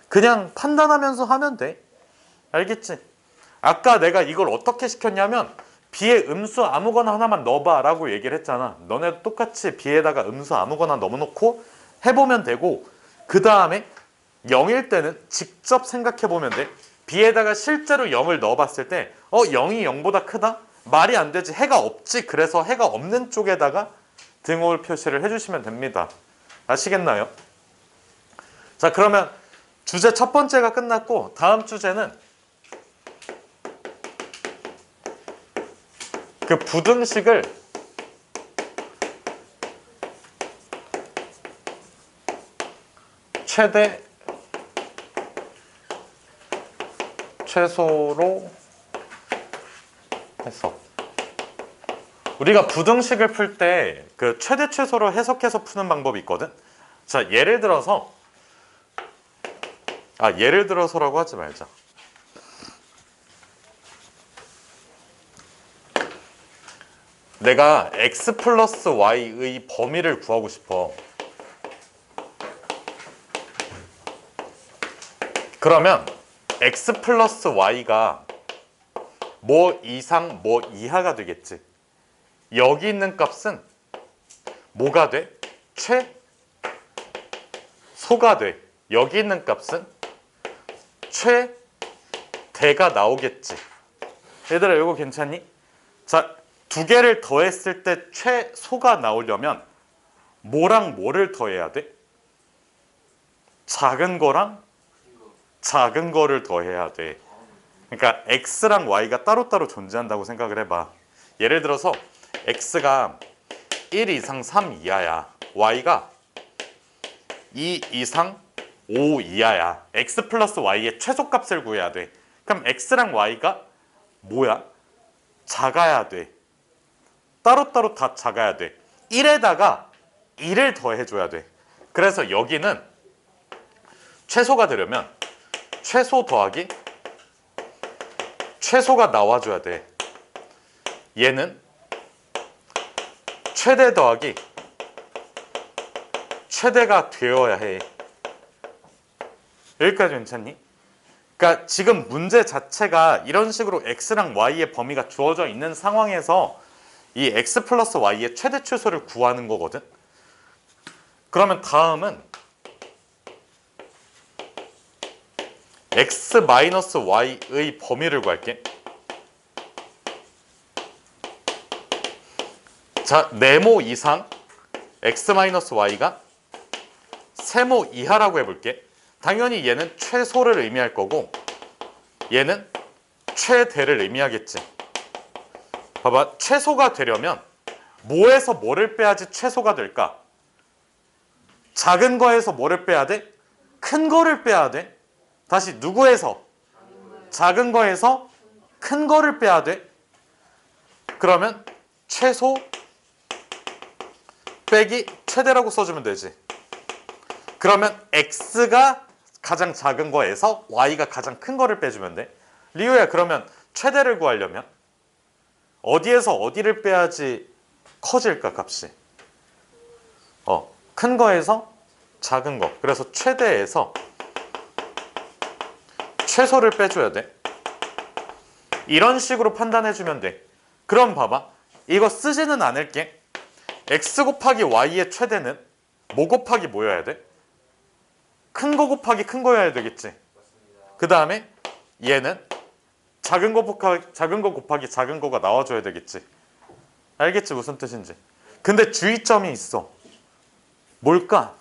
그냥 판단하면서 하면 돼. 알겠지? 아까 내가 이걸 어떻게 시켰냐면 B에 음수 아무거나 하나만 넣어봐 라고 얘기를 했잖아. 너네도 똑같이 B에다가 음수 아무거나 넣어놓고 해보면 되고, 그 다음에 0일 때는 직접 생각해보면 돼. B에다가 실제로 0을 넣어봤을 때 0이 0보다 크다? 말이 안 되지. 해가 없지. 그래서 해가 없는 쪽에다가 등호를 표시를 해주시면 됩니다. 아시겠나요? 자, 그러면 주제 첫 번째가 끝났고 다음 주제는 그 부등식을 최대 최소로 해서 우리가 부등식을 풀 때 그 최대 최소로 해석해서 푸는 방법이 있거든. 자, 예를 들어서라고 하지 말자. 내가 x 플러스 y의 범위를 구하고 싶어. 그러면 x 플러스 y가 뭐 이상 뭐 이하가 되겠지. 여기 있는 값은 뭐가 돼? 최소가 돼. 여기 있는 값은 최대가 나오겠지. 얘들아, 이거 괜찮니? 자, 두 개를 더했을 때 최소가 나오려면 뭐랑 뭐를 더해야 돼? 작은 거랑 작은 거를 더해야 돼. 그러니까 x랑 y가 따로따로 존재한다고 생각을 해봐. 예를 들어서 x가 1 이상 3 이하야. y가 2 이상 5 이하야. x 플러스 y의 최소값을 구해야 돼. 그럼 x랑 y가 뭐야? 작아야 돼. 따로따로 다 작아야 돼. 1에다가 2를 더해줘야 돼. 그래서 여기는 최소가 되려면 최소 더하기 최소가 나와줘야 돼. 얘는 최대 더하기 최대가 되어야 해. 여기까지 괜찮니? 그러니까 지금 문제 자체가 이런 식으로 x랑 y의 범위가 주어져 있는 상황에서 이 x 플러스 y의 최대 최소를 구하는 거거든. 그러면 다음은 x 마이너스 y의 범위를 구할게. 자, 네모 이상 x 마이너스 y가 세모 이하라고 해볼게. 당연히 얘는 최소를 의미할 거고 얘는 최대를 의미하겠지. 봐봐, 최소가 되려면 뭐에서 뭐를 빼야지 최소가 될까? 작은 거에서 뭐를 빼야 돼? 큰 거를 빼야 돼. 다시 누구에서? 작은 거에서 큰 거를 빼야 돼. 그러면 최소 빼기 최대라고 써주면 되지. 그러면 x가 가장 작은 거에서 y가 가장 큰 거를 빼주면 돼. 리우야, 그러면 최대를 구하려면 어디에서 어디를 빼야지 커질까, 값이? 큰 거에서 작은 거. 그래서 최대에서 최소를 빼줘야 돼. 이런 식으로 판단해주면 돼. 그럼 봐봐, 이거 쓰지는 않을게. x 곱하기 y의 최대는 뭐 곱하기 뭐여야 돼? 큰 거 곱하기 큰 거여야 되겠지. 그 다음에 얘는 작은 거 곱하기 작은 거가 나와줘야 되겠지. 알겠지, 무슨 뜻인지. 근데 주의점이 있어. 뭘까?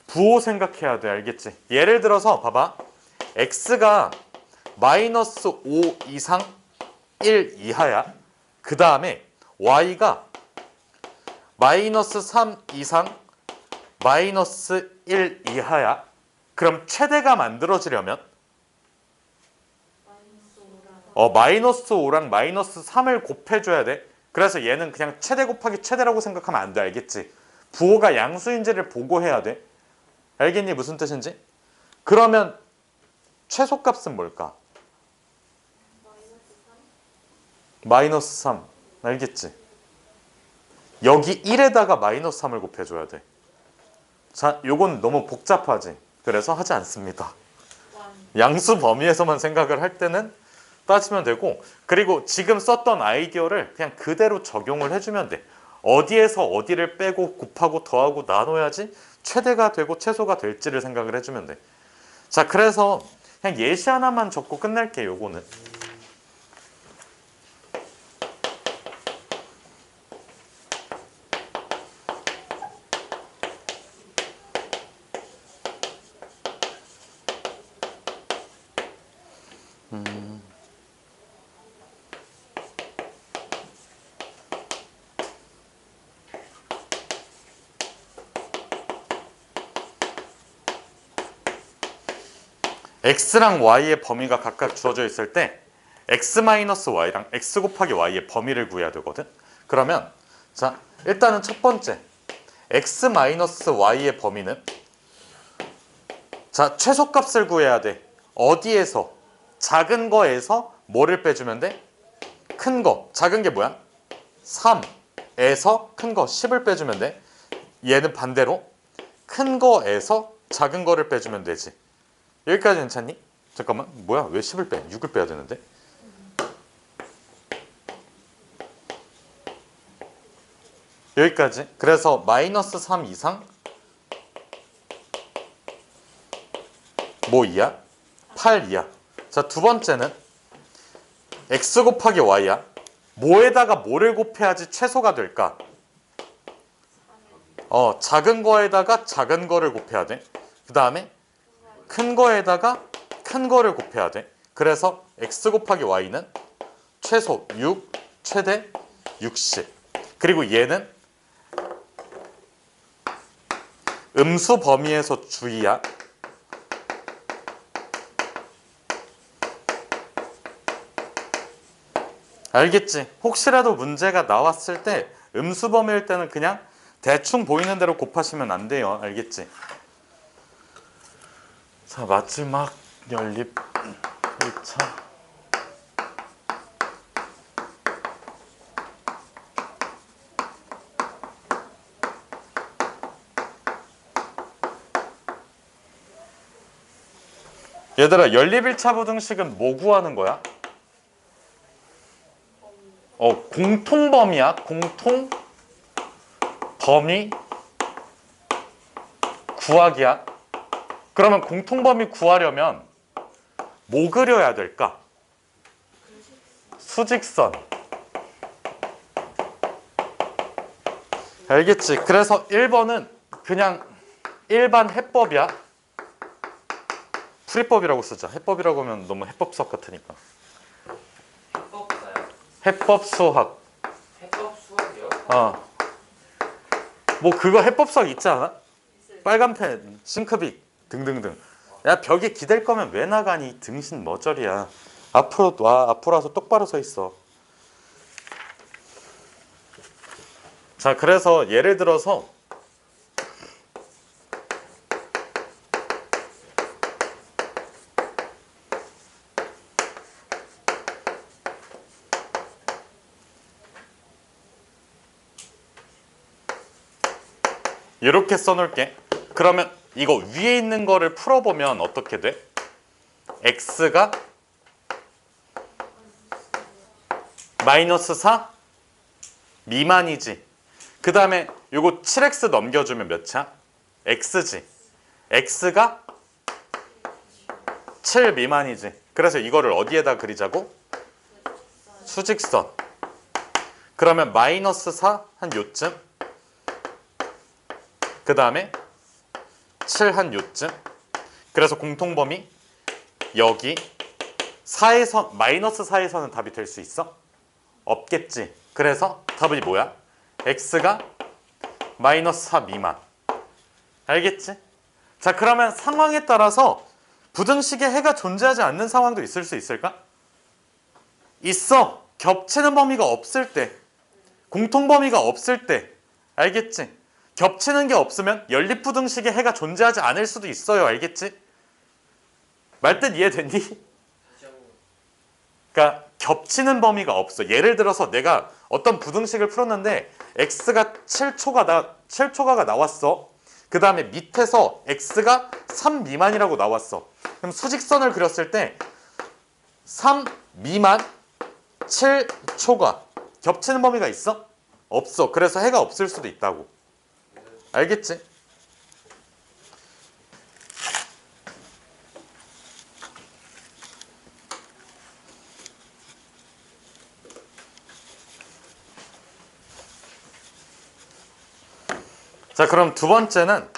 부호 생각해야 돼. 알겠지? 예를 들어서 봐봐, x가 마이너스 5 이상 1 이하야. 그 다음에 y가 마이너스 3 이상 마이너스 1 이하야. 그럼 최대가 만들어지려면 마이너스 5랑 마이너스 3을 곱해줘야 돼. 그래서 얘는 그냥 최대 곱하기 최대라고 생각하면 안 돼. 알겠지? 부호가 양수인지를 보고 해야 돼. 알겠니? 무슨 뜻인지? 그러면 최소값은 뭘까? 마이너스 3. 알겠지? 여기 1에다가 마이너스 3을 곱해줘야 돼. 자, 요건 너무 복잡하지? 그래서 하지 않습니다. 양수 범위에서만 생각을 할 때는 따지면 되고, 그리고 지금 썼던 아이디어를 그냥 그대로 적용을 해주면 돼. 어디에서 어디를 빼고 곱하고 더하고 나눠야지 최대가 되고 최소가 될지를 생각을 해주면 돼. 자, 그래서 그냥 예시 하나만 적고 끝낼게. 요거는 x랑 y의 범위가 각각 주어져 있을 때 x-y랑 x 곱하기 y의 범위를 구해야 되거든. 그러면 자, 일단은 첫 번째 x-y의 범위는, 자, 최소값을 구해야 돼. 어디에서? 작은 거에서 뭐를 빼주면 돼? 큰 거. 작은 게 뭐야? 3에서 큰 거 10을 빼주면 돼. 얘는 반대로 큰 거에서 작은 거를 빼주면 되지. 여기까지 괜찮니? 잠깐만, 뭐야? 왜 10을 빼? 6을 빼야 되는데? 여기까지. 그래서 마이너스 3 이상 뭐 이하? 8 이하. 자, 두 번째는 x 곱하기 y야. 뭐에다가 뭐를 곱해야지 최소가 될까? 작은 거에다가 작은 거를 곱해야 돼. 그 다음에 큰 거에다가 큰 거를 곱해야 돼. 그래서 x 곱하기 y는 최소 6, 최대 60. 그리고 얘는 음수 범위에서 주의야. 알겠지? 혹시라도 문제가 나왔을 때 음수 범위일 때는 그냥 대충 보이는 대로 곱하시면 안 돼요. 알겠지? 자, 마지막 연립 1차. 얘들아, 연립 1차 부등식은 뭐 구하는 거야? 공통범위야. 공통범위 구하기야. 그러면 공통범위 구하려면 뭐 그려야 될까? 수직선. 알겠지? 그래서 1번은 그냥 일반 해법이야. 풀이법이라고 쓰자. 해법이라고 하면 너무 해법 수학 같으니까. 해법가요? 해법 수학. 해법 수학이요? 뭐 그거 해법 수학 있지 않아? 빨간 펜, 싱크빅 등등등. 야, 벽에 기댈 거면 왜 나가니? 등신 머저리야. 앞으로 와. 앞으로 와서 똑바로 서 있어. 자, 그래서 예를 들어서 이렇게 써놓을게. 그러면 이거 위에 있는 거를 풀어보면 어떻게 돼? x가 마이너스 4 미만이지. 그 다음에 요거 7x 넘겨주면 몇이야? x지. x가 7 미만이지. 그래서 이거를 어디에다 그리자고? 수직선. 그러면 마이너스 4 한 요쯤. 그 다음에 7 한 요쯤. 그래서 공통범위 여기 4에서 마이너스 4에서는 답이 될 수 있어? 없겠지. 그래서 답이 뭐야? x가 마이너스 4 미만. 알겠지? 자, 그러면 상황에 따라서 부등식에 해가 존재하지 않는 상황도 있을 수 있을까? 있어. 겹치는 범위가 없을 때, 공통범위가 없을 때. 알겠지? 겹치는 게 없으면 연립부등식에 해가 존재하지 않을 수도 있어요. 알겠지? 말뜻 이해됐니? 다시 한번. 그러니까 겹치는 범위가 없어. 예를 들어서 내가 어떤 부등식을 풀었는데 x가 7초가가 나왔어. 그 다음에 밑에서 x가 3 미만이라고 나왔어. 그럼 수직선을 그렸을 때 3 미만 7초가 겹치는 범위가 있어? 없어. 그래서 해가 없을 수도 있다고. 알겠지? 자, 그럼 두 번째는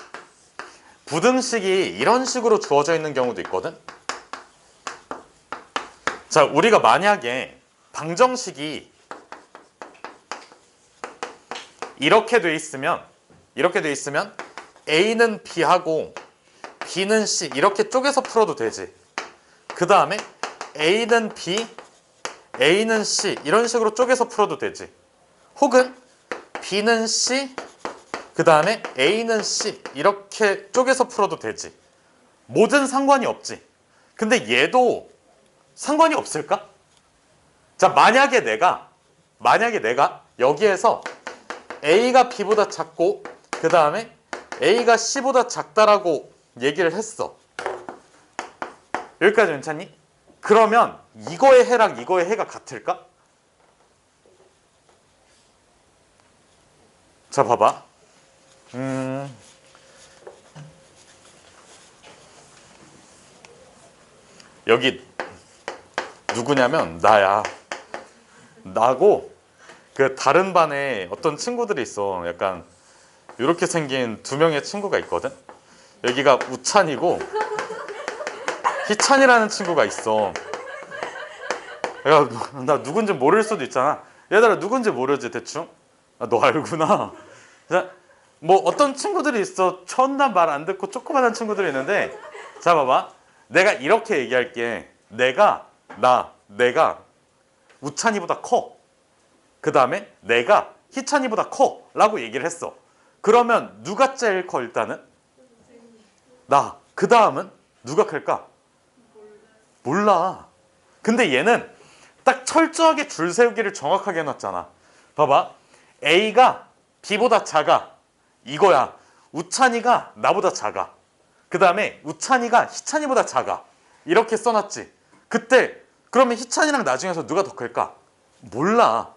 부등식이 이런 식으로 주어져 있는 경우도 있거든. 자, 우리가 만약에 방정식이 이렇게 돼 있으면 A는 B하고 B는 C 이렇게 쪼개서 풀어도 되지. 그 다음에 A는 B, A는 C 이런 식으로 쪼개서 풀어도 되지. 혹은 B는 C, 그 다음에 A는 C 이렇게 쪼개서 풀어도 되지. 뭐든 상관이 없지. 근데 얘도 상관이 없을까? 자, 만약에 내가 여기에서 A가 B보다 작고 그 다음에 A가 C보다 작다라고 얘기를 했어. 여기까지 괜찮니? 그러면 이거의 해랑 이거의 해가 같을까? 자, 봐봐. 여기 누구냐면 나야. 나고 그 다른 반에 어떤 친구들이 있어. 약간 이렇게 생긴 두 명의 친구가 있거든. 여기가 우찬이고 희찬이라는 친구가 있어. 야, 나 누군지 모를 수도 있잖아. 얘들아 누군지 모르지 대충? 아, 너 알구나. 자, 뭐 어떤 친구들이 있어. 첫날 말 안 듣고 조그만한 친구들이 있는데, 자 봐봐. 내가 이렇게 얘기할게. 내가 우찬이보다 커. 그 다음에 내가 희찬이보다 커 라고 얘기를 했어. 그러면 누가 제일 커 일단은? 나. 그 다음은 누가 클까? 몰라. 근데 얘는 딱 철저하게 줄 세우기를 정확하게 해놨잖아. 봐봐. A가 B보다 작아. 이거야. 우찬이가 나보다 작아. 그 다음에 우찬이가 희찬이보다 작아. 이렇게 써놨지. 그때 그러면 희찬이랑 나중에서 누가 더 클까? 몰라.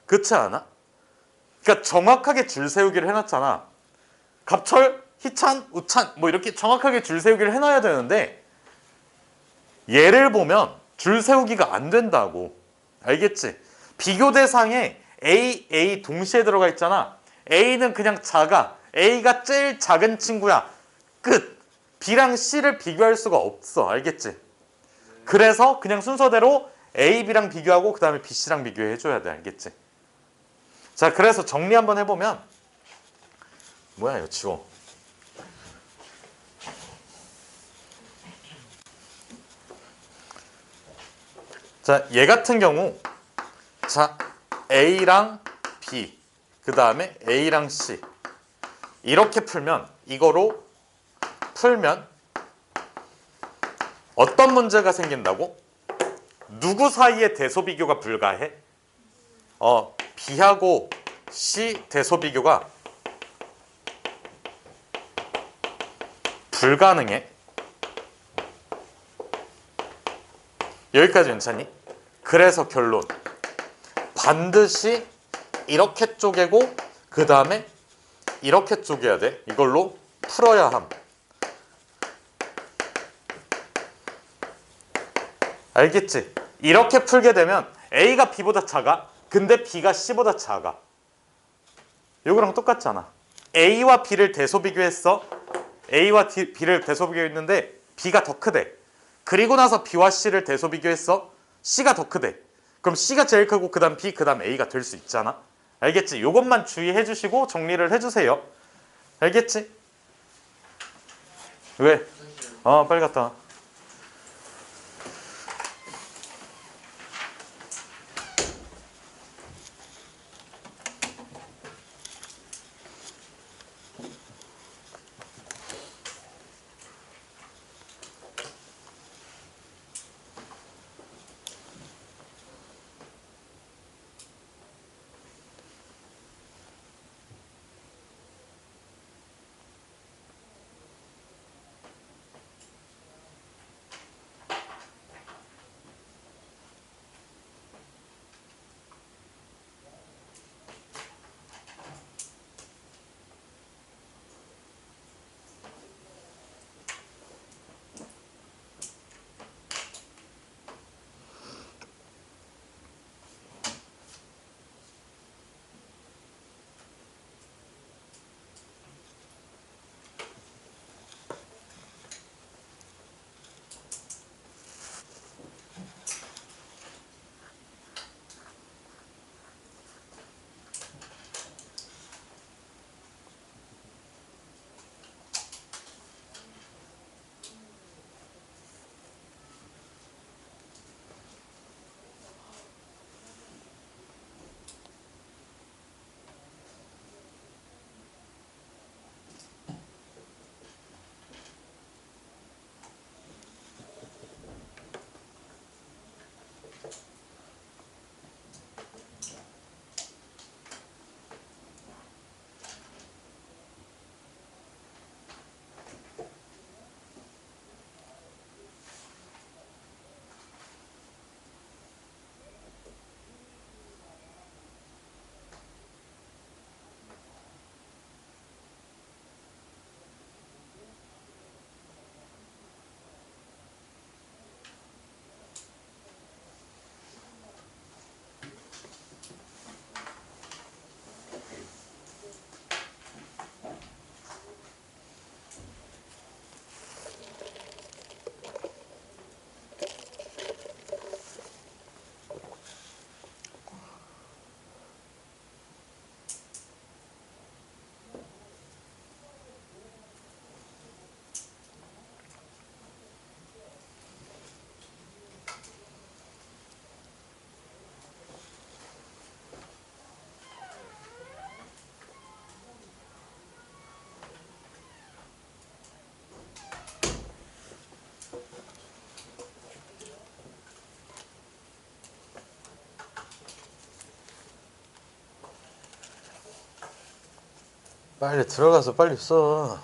그렇지 않아? 그러니까 정확하게 줄 세우기를 해놨잖아. 갑철, 희찬, 우찬 뭐 이렇게 정확하게 줄 세우기를 해놔야 되는데 얘를 보면 줄 세우기가 안 된다고. 알겠지? 비교 대상에 A 동시에 들어가 있잖아. A는 그냥 작아. A가 제일 작은 친구야. 끝. B랑 C를 비교할 수가 없어. 알겠지? 그래서 그냥 순서대로 A, B랑 비교하고 그 다음에 B, C랑 비교해줘야 돼. 알겠지? 자, 그래서 정리 한번 해보면 뭐야 이거 지워. 자, 얘 같은 경우 자 A랑 B 그 다음에 A랑 C 이렇게 풀면 이거로 풀면 어떤 문제가 생긴다고? 누구 사이에 대소 비교가 불가해? B하고 C 대소 비교가 불가능해. 여기까지 괜찮니? 그래서 결론. 반드시 이렇게 쪼개고 그 다음에 이렇게 쪼개야 돼. 이걸로 풀어야 함. 알겠지? 이렇게 풀게 되면 A가 B보다 작아. 근데 B가 C보다 작아. 이거랑 똑같잖아. A와 B를 대소 비교했어. A와 B를 대소 비교했는데 B가 더 크대. 그리고 나서 B와 C를 대소 비교했어. C가 더 크대. 그럼 C가 제일 크고 그 다음 B 그 다음 A가 될 수 있잖아. 알겠지? 이것만 주의해 주시고 정리를 해주세요. 알겠지? 왜? 빨리 갔다 와. 빨리 들어가서 빨리 써.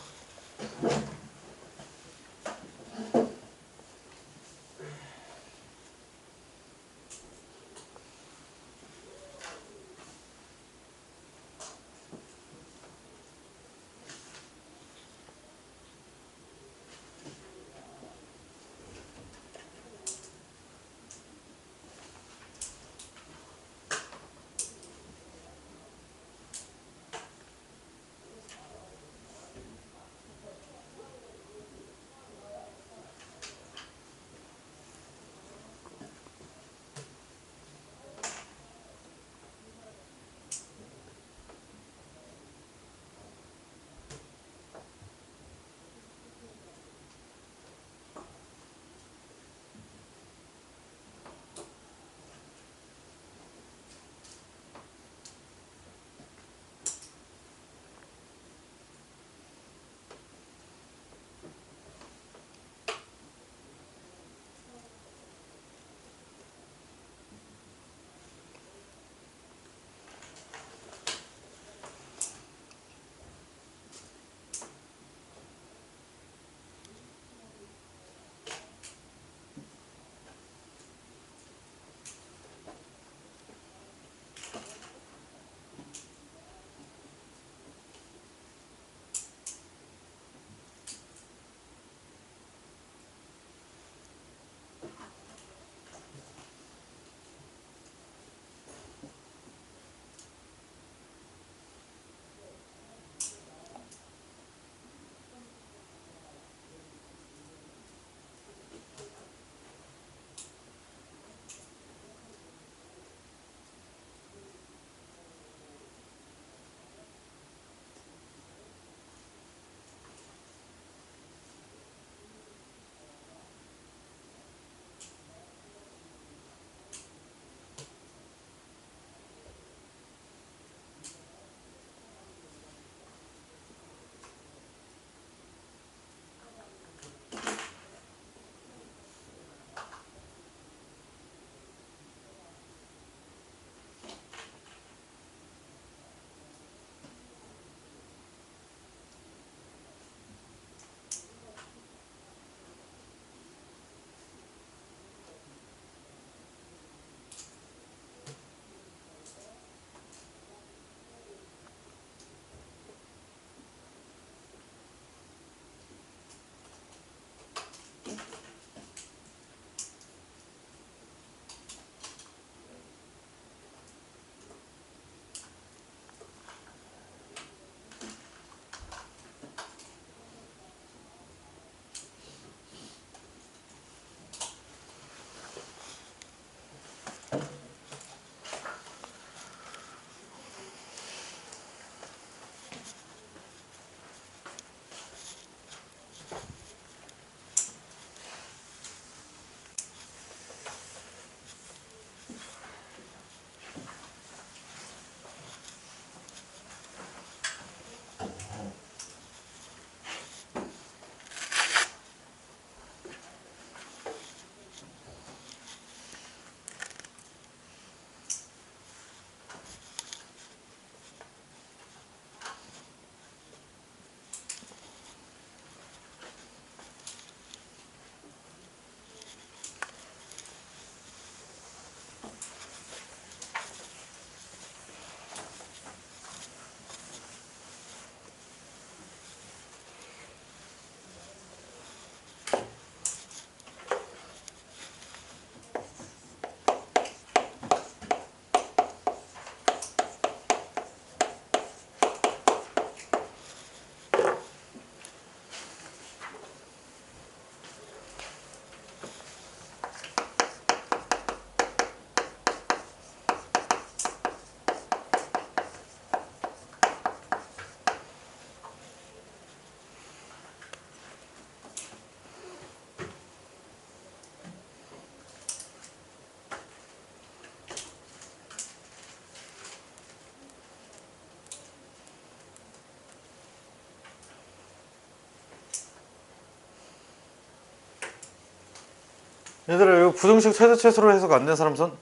얘들아 이거 부등식 최대 최소로 해석 안 된 사람 손?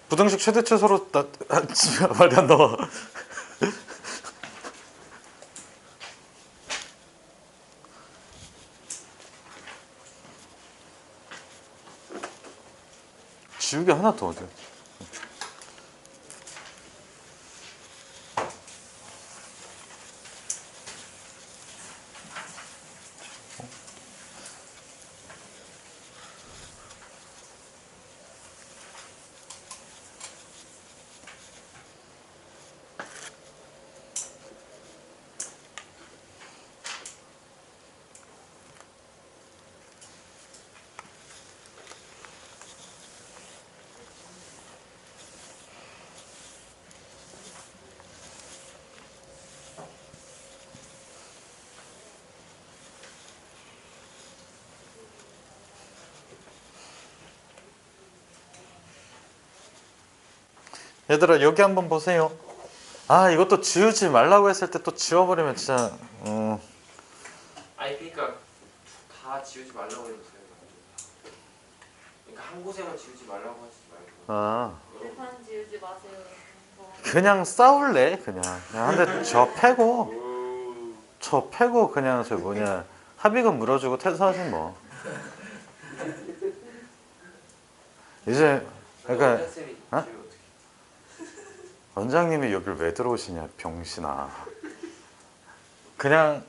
부등식 최대 최소로 말이 안 나와. 지우개 하나 더 어디? 얘들아 여기 한번 보세요. 아 이것도 지우지 말라고 했을 때 또 지워버리면 진짜 아니 그러니까 다 지우지 말라고 해주세요. 그러니까 한 곳에만 지우지 말라고 하지 말고. 아 대판 지우지 마세요. 그냥 싸울래 그냥. 근데 저 패고 그냥 저 뭐냐 합의금 물어주고 퇴사하지 뭐. 이제 그러니까 쌤이 어? 지우면 어떡해. 원장님이 여길 왜 들어오시냐 병신아. 그냥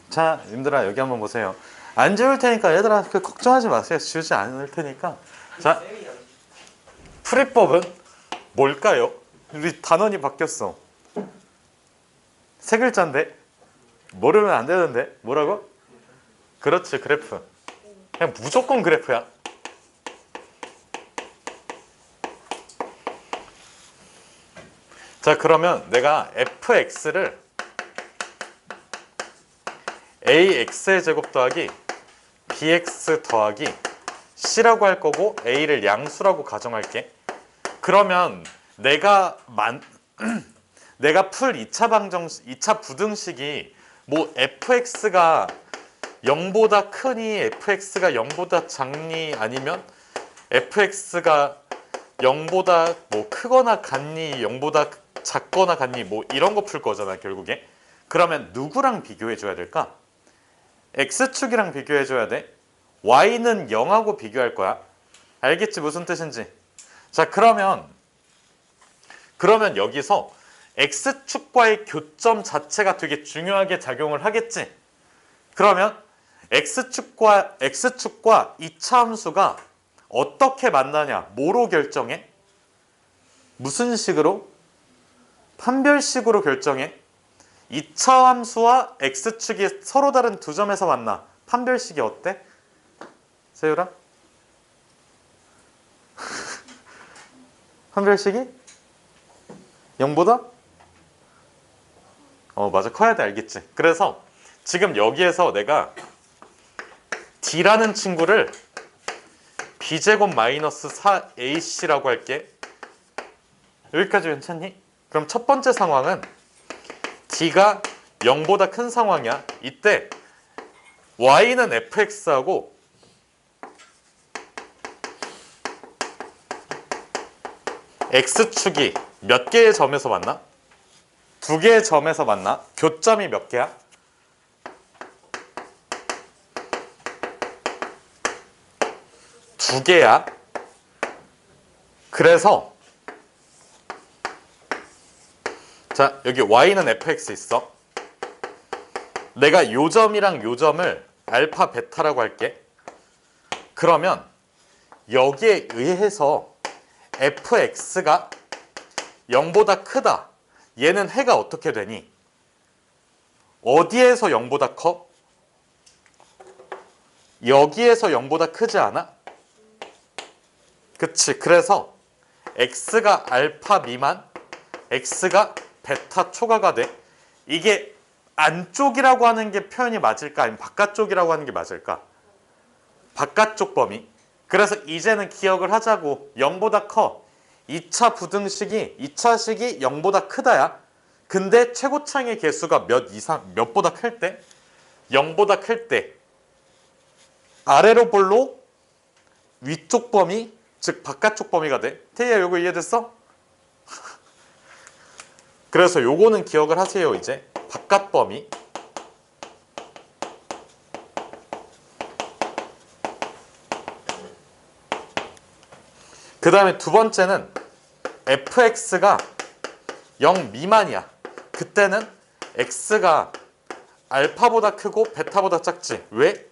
자 님들아 여기 한번 보세요. 안 지울 테니까 얘들아 걱정하지 마세요. 지우지 않을 테니까. 자 쌤이 안 풀이법은 뭘까요? 우리 단원이 바뀌었어. 세 글자인데 모르면 안 되는데 뭐라고? 그렇지 그래프. 그냥 무조건 그래프야. 자 그러면 내가 fx를 ax의 제곱 더하기 bx 더하기 c라고 할 거고 a를 양수라고 가정할게. 그러면 내가 풀 2차 부등식이 뭐 fx가 0보다 크니 fx가 0보다 작니 아니면 fx가 0보다 뭐 크거나 같니 0보다 작거나 같니 뭐 이런 거 풀 거잖아 결국에. 그러면 누구랑 비교해 줘야 될까? x축이랑 비교해 줘야 돼. y는 0하고 비교할 거야. 알겠지 무슨 뜻인지. 자 그러면 여기서 x축과의 교점 자체가 되게 중요하게 작용을 하겠지. 그러면 x축과 2차 함수가 어떻게 만나냐? 뭐로 결정해? 무슨 식으로? 판별식으로 결정해. 2차 함수와 x축이 서로 다른 두 점에서 만나. 판별식이 어때? 세율아? 판별식이? 0보다? 맞아 커야 돼 알겠지. 그래서 지금 여기에서 내가 d라는 친구를 b제곱 마이너스 4ac라고 할게. 여기까지 괜찮니? 그럼 첫 번째 상황은 d가 0보다 큰 상황이야. 이때 y는 fx하고 x축이 몇 개의 점에서 만나? 두 개의 점에서 만나. 교점이 몇 개야? 두 개야. 그래서 자 여기 y는 fx 있어. 내가 요 점이랑 요 점을 알파 베타라고 할게. 그러면 여기에 의해서 fx가 0보다 크다. 얘는 해가 어떻게 되니? 어디에서 0보다 커? 여기에서 0보다 크지 않아? 그치. 그래서 x가 알파 미만, x가 베타 초과가 돼. 이게 안쪽이라고 하는 게 표현이 맞을까? 아니면 바깥쪽이라고 하는 게 맞을까? 바깥쪽 범위. 그래서 이제는 기억을 하자고. 0보다 커. 2차 부등식이 2차식이 0보다 크다야. 근데 최고창의 개수가 몇보다 클 때? 0보다 클 때. 아래로 볼록 위쪽 범위, 즉 바깥쪽 범위가 돼. 태희야 요거 이해됐어? 그래서 요거는 기억을 하세요. 이제 바깥 범위. 그 다음에 두 번째는 fx가 0 미만이야. 그때는 x가 알파보다 크고 베타보다 작지. 왜?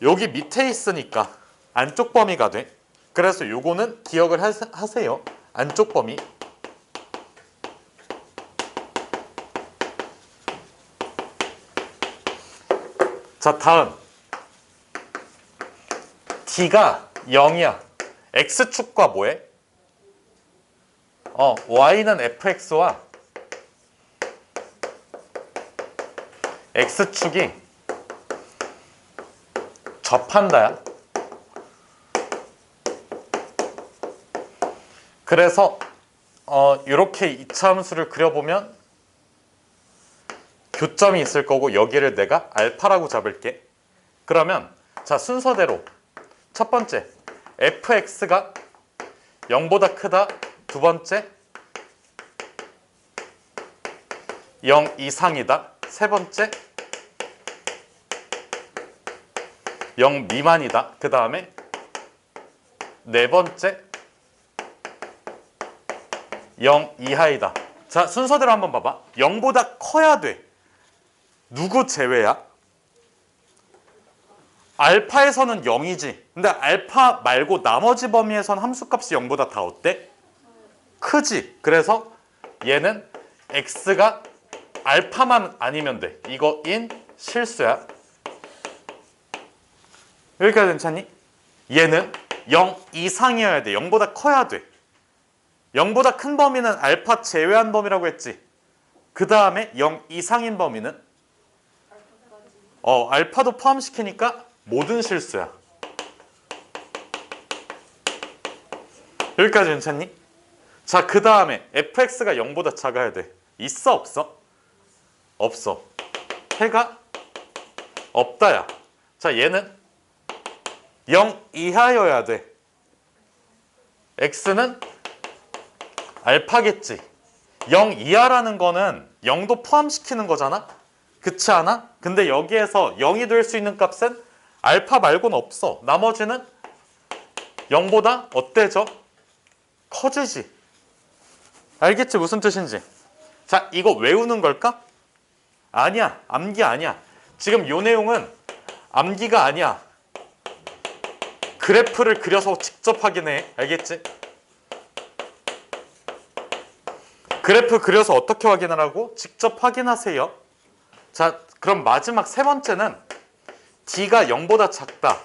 여기 밑에 있으니까 안쪽 범위가 돼. 그래서 요거는 기억을 하세요. 안쪽 범위. 자, 다음 d가 0이야. x축과 뭐해? y는 fx와 x축이 접한다야. 그래서 이렇게 이차함수를 그려보면 교점이 있을 거고 여기를 내가 알파라고 잡을게. 그러면 자, 순서대로 첫 번째 fx가 0보다 크다. 두 번째 0 이상이다. 세 번째 0 미만이다. 그 다음에 네 번째 0 이하이다. 자, 순서대로 한번 봐봐. 0보다 커야 돼. 누구 제외야? 알파에서는 0이지. 근데 알파 말고 나머지 범위에선 함수값이 0보다 다 어때? 크지. 그래서 얘는 x가 알파만 아니면 돼. 이거 인 실수야. 여기까지 괜찮니? 얘는 0 이상이어야 돼. 0보다 커야 돼. 0보다 큰 범위는 알파 제외한 범위라고 했지. 그 다음에 0 이상인 범위는 알파도 포함시키니까 모든 실수야. 여기까지 괜찮니? 자, 그 다음에 fx가 0보다 작아야 돼. 있어 없어? 없어. 해가 없다야. 자, 얘는 0 이하여야 돼. x는 알파겠지. 0 이하라는 거는 0도 포함시키는 거잖아? 그렇지 않아? 근데 여기에서 0이 될 수 있는 값은 알파 말고는 없어. 나머지는 0보다 어때져? 커지지. 알겠지? 무슨 뜻인지. 자, 이거 외우는 걸까? 아니야. 암기 아니야. 지금 요 내용은 암기가 아니야. 그래프를 그려서 직접 확인해. 알겠지? 그래프 그려서 어떻게 확인하라고? 직접 확인하세요. 자, 그럼 마지막 세 번째는 d가 0보다 작다.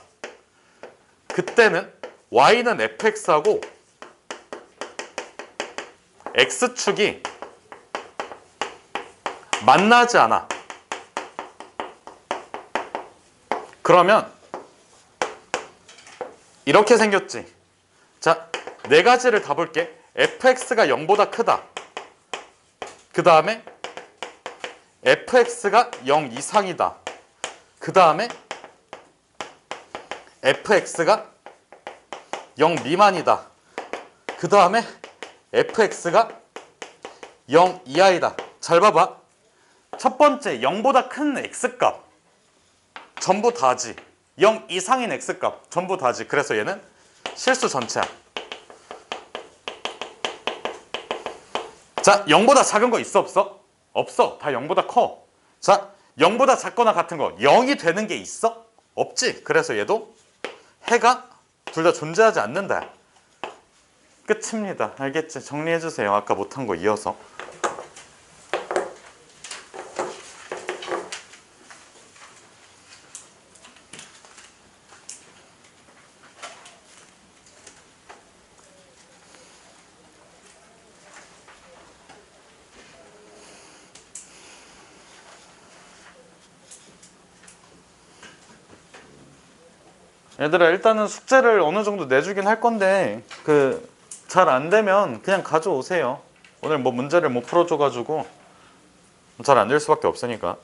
그때는 y는 fx하고 x축이 만나지 않아. 그러면 이렇게 생겼지. 자, 네 가지를 다 볼게. fx가 0보다 크다. 그 다음에 fx가 0 이상이다. 그 다음에 fx가 0 미만이다. 그 다음에 fx가 0 이하이다. 잘 봐봐. 첫 번째 0보다 큰 x값 전부 다지. 0 이상인 x값 전부 다지. 그래서 얘는 실수 전체야. 자, 0보다 작은 거 있어 없어? 없어. 다 0보다 커. 자, 0보다 작거나 같은 거 0이 되는 게 있어? 없지. 그래서 얘도 해가 둘 다 존재하지 않는다. 끝입니다. 알겠지? 정리해주세요. 아까 못한 거 이어서. 얘들아, 일단은 숙제를 어느 정도 내주긴 할 건데 잘 안 되면 그냥 가져오세요. 오늘 뭐 문제를 못 풀어줘가지고 잘 안 될 수밖에 없으니까.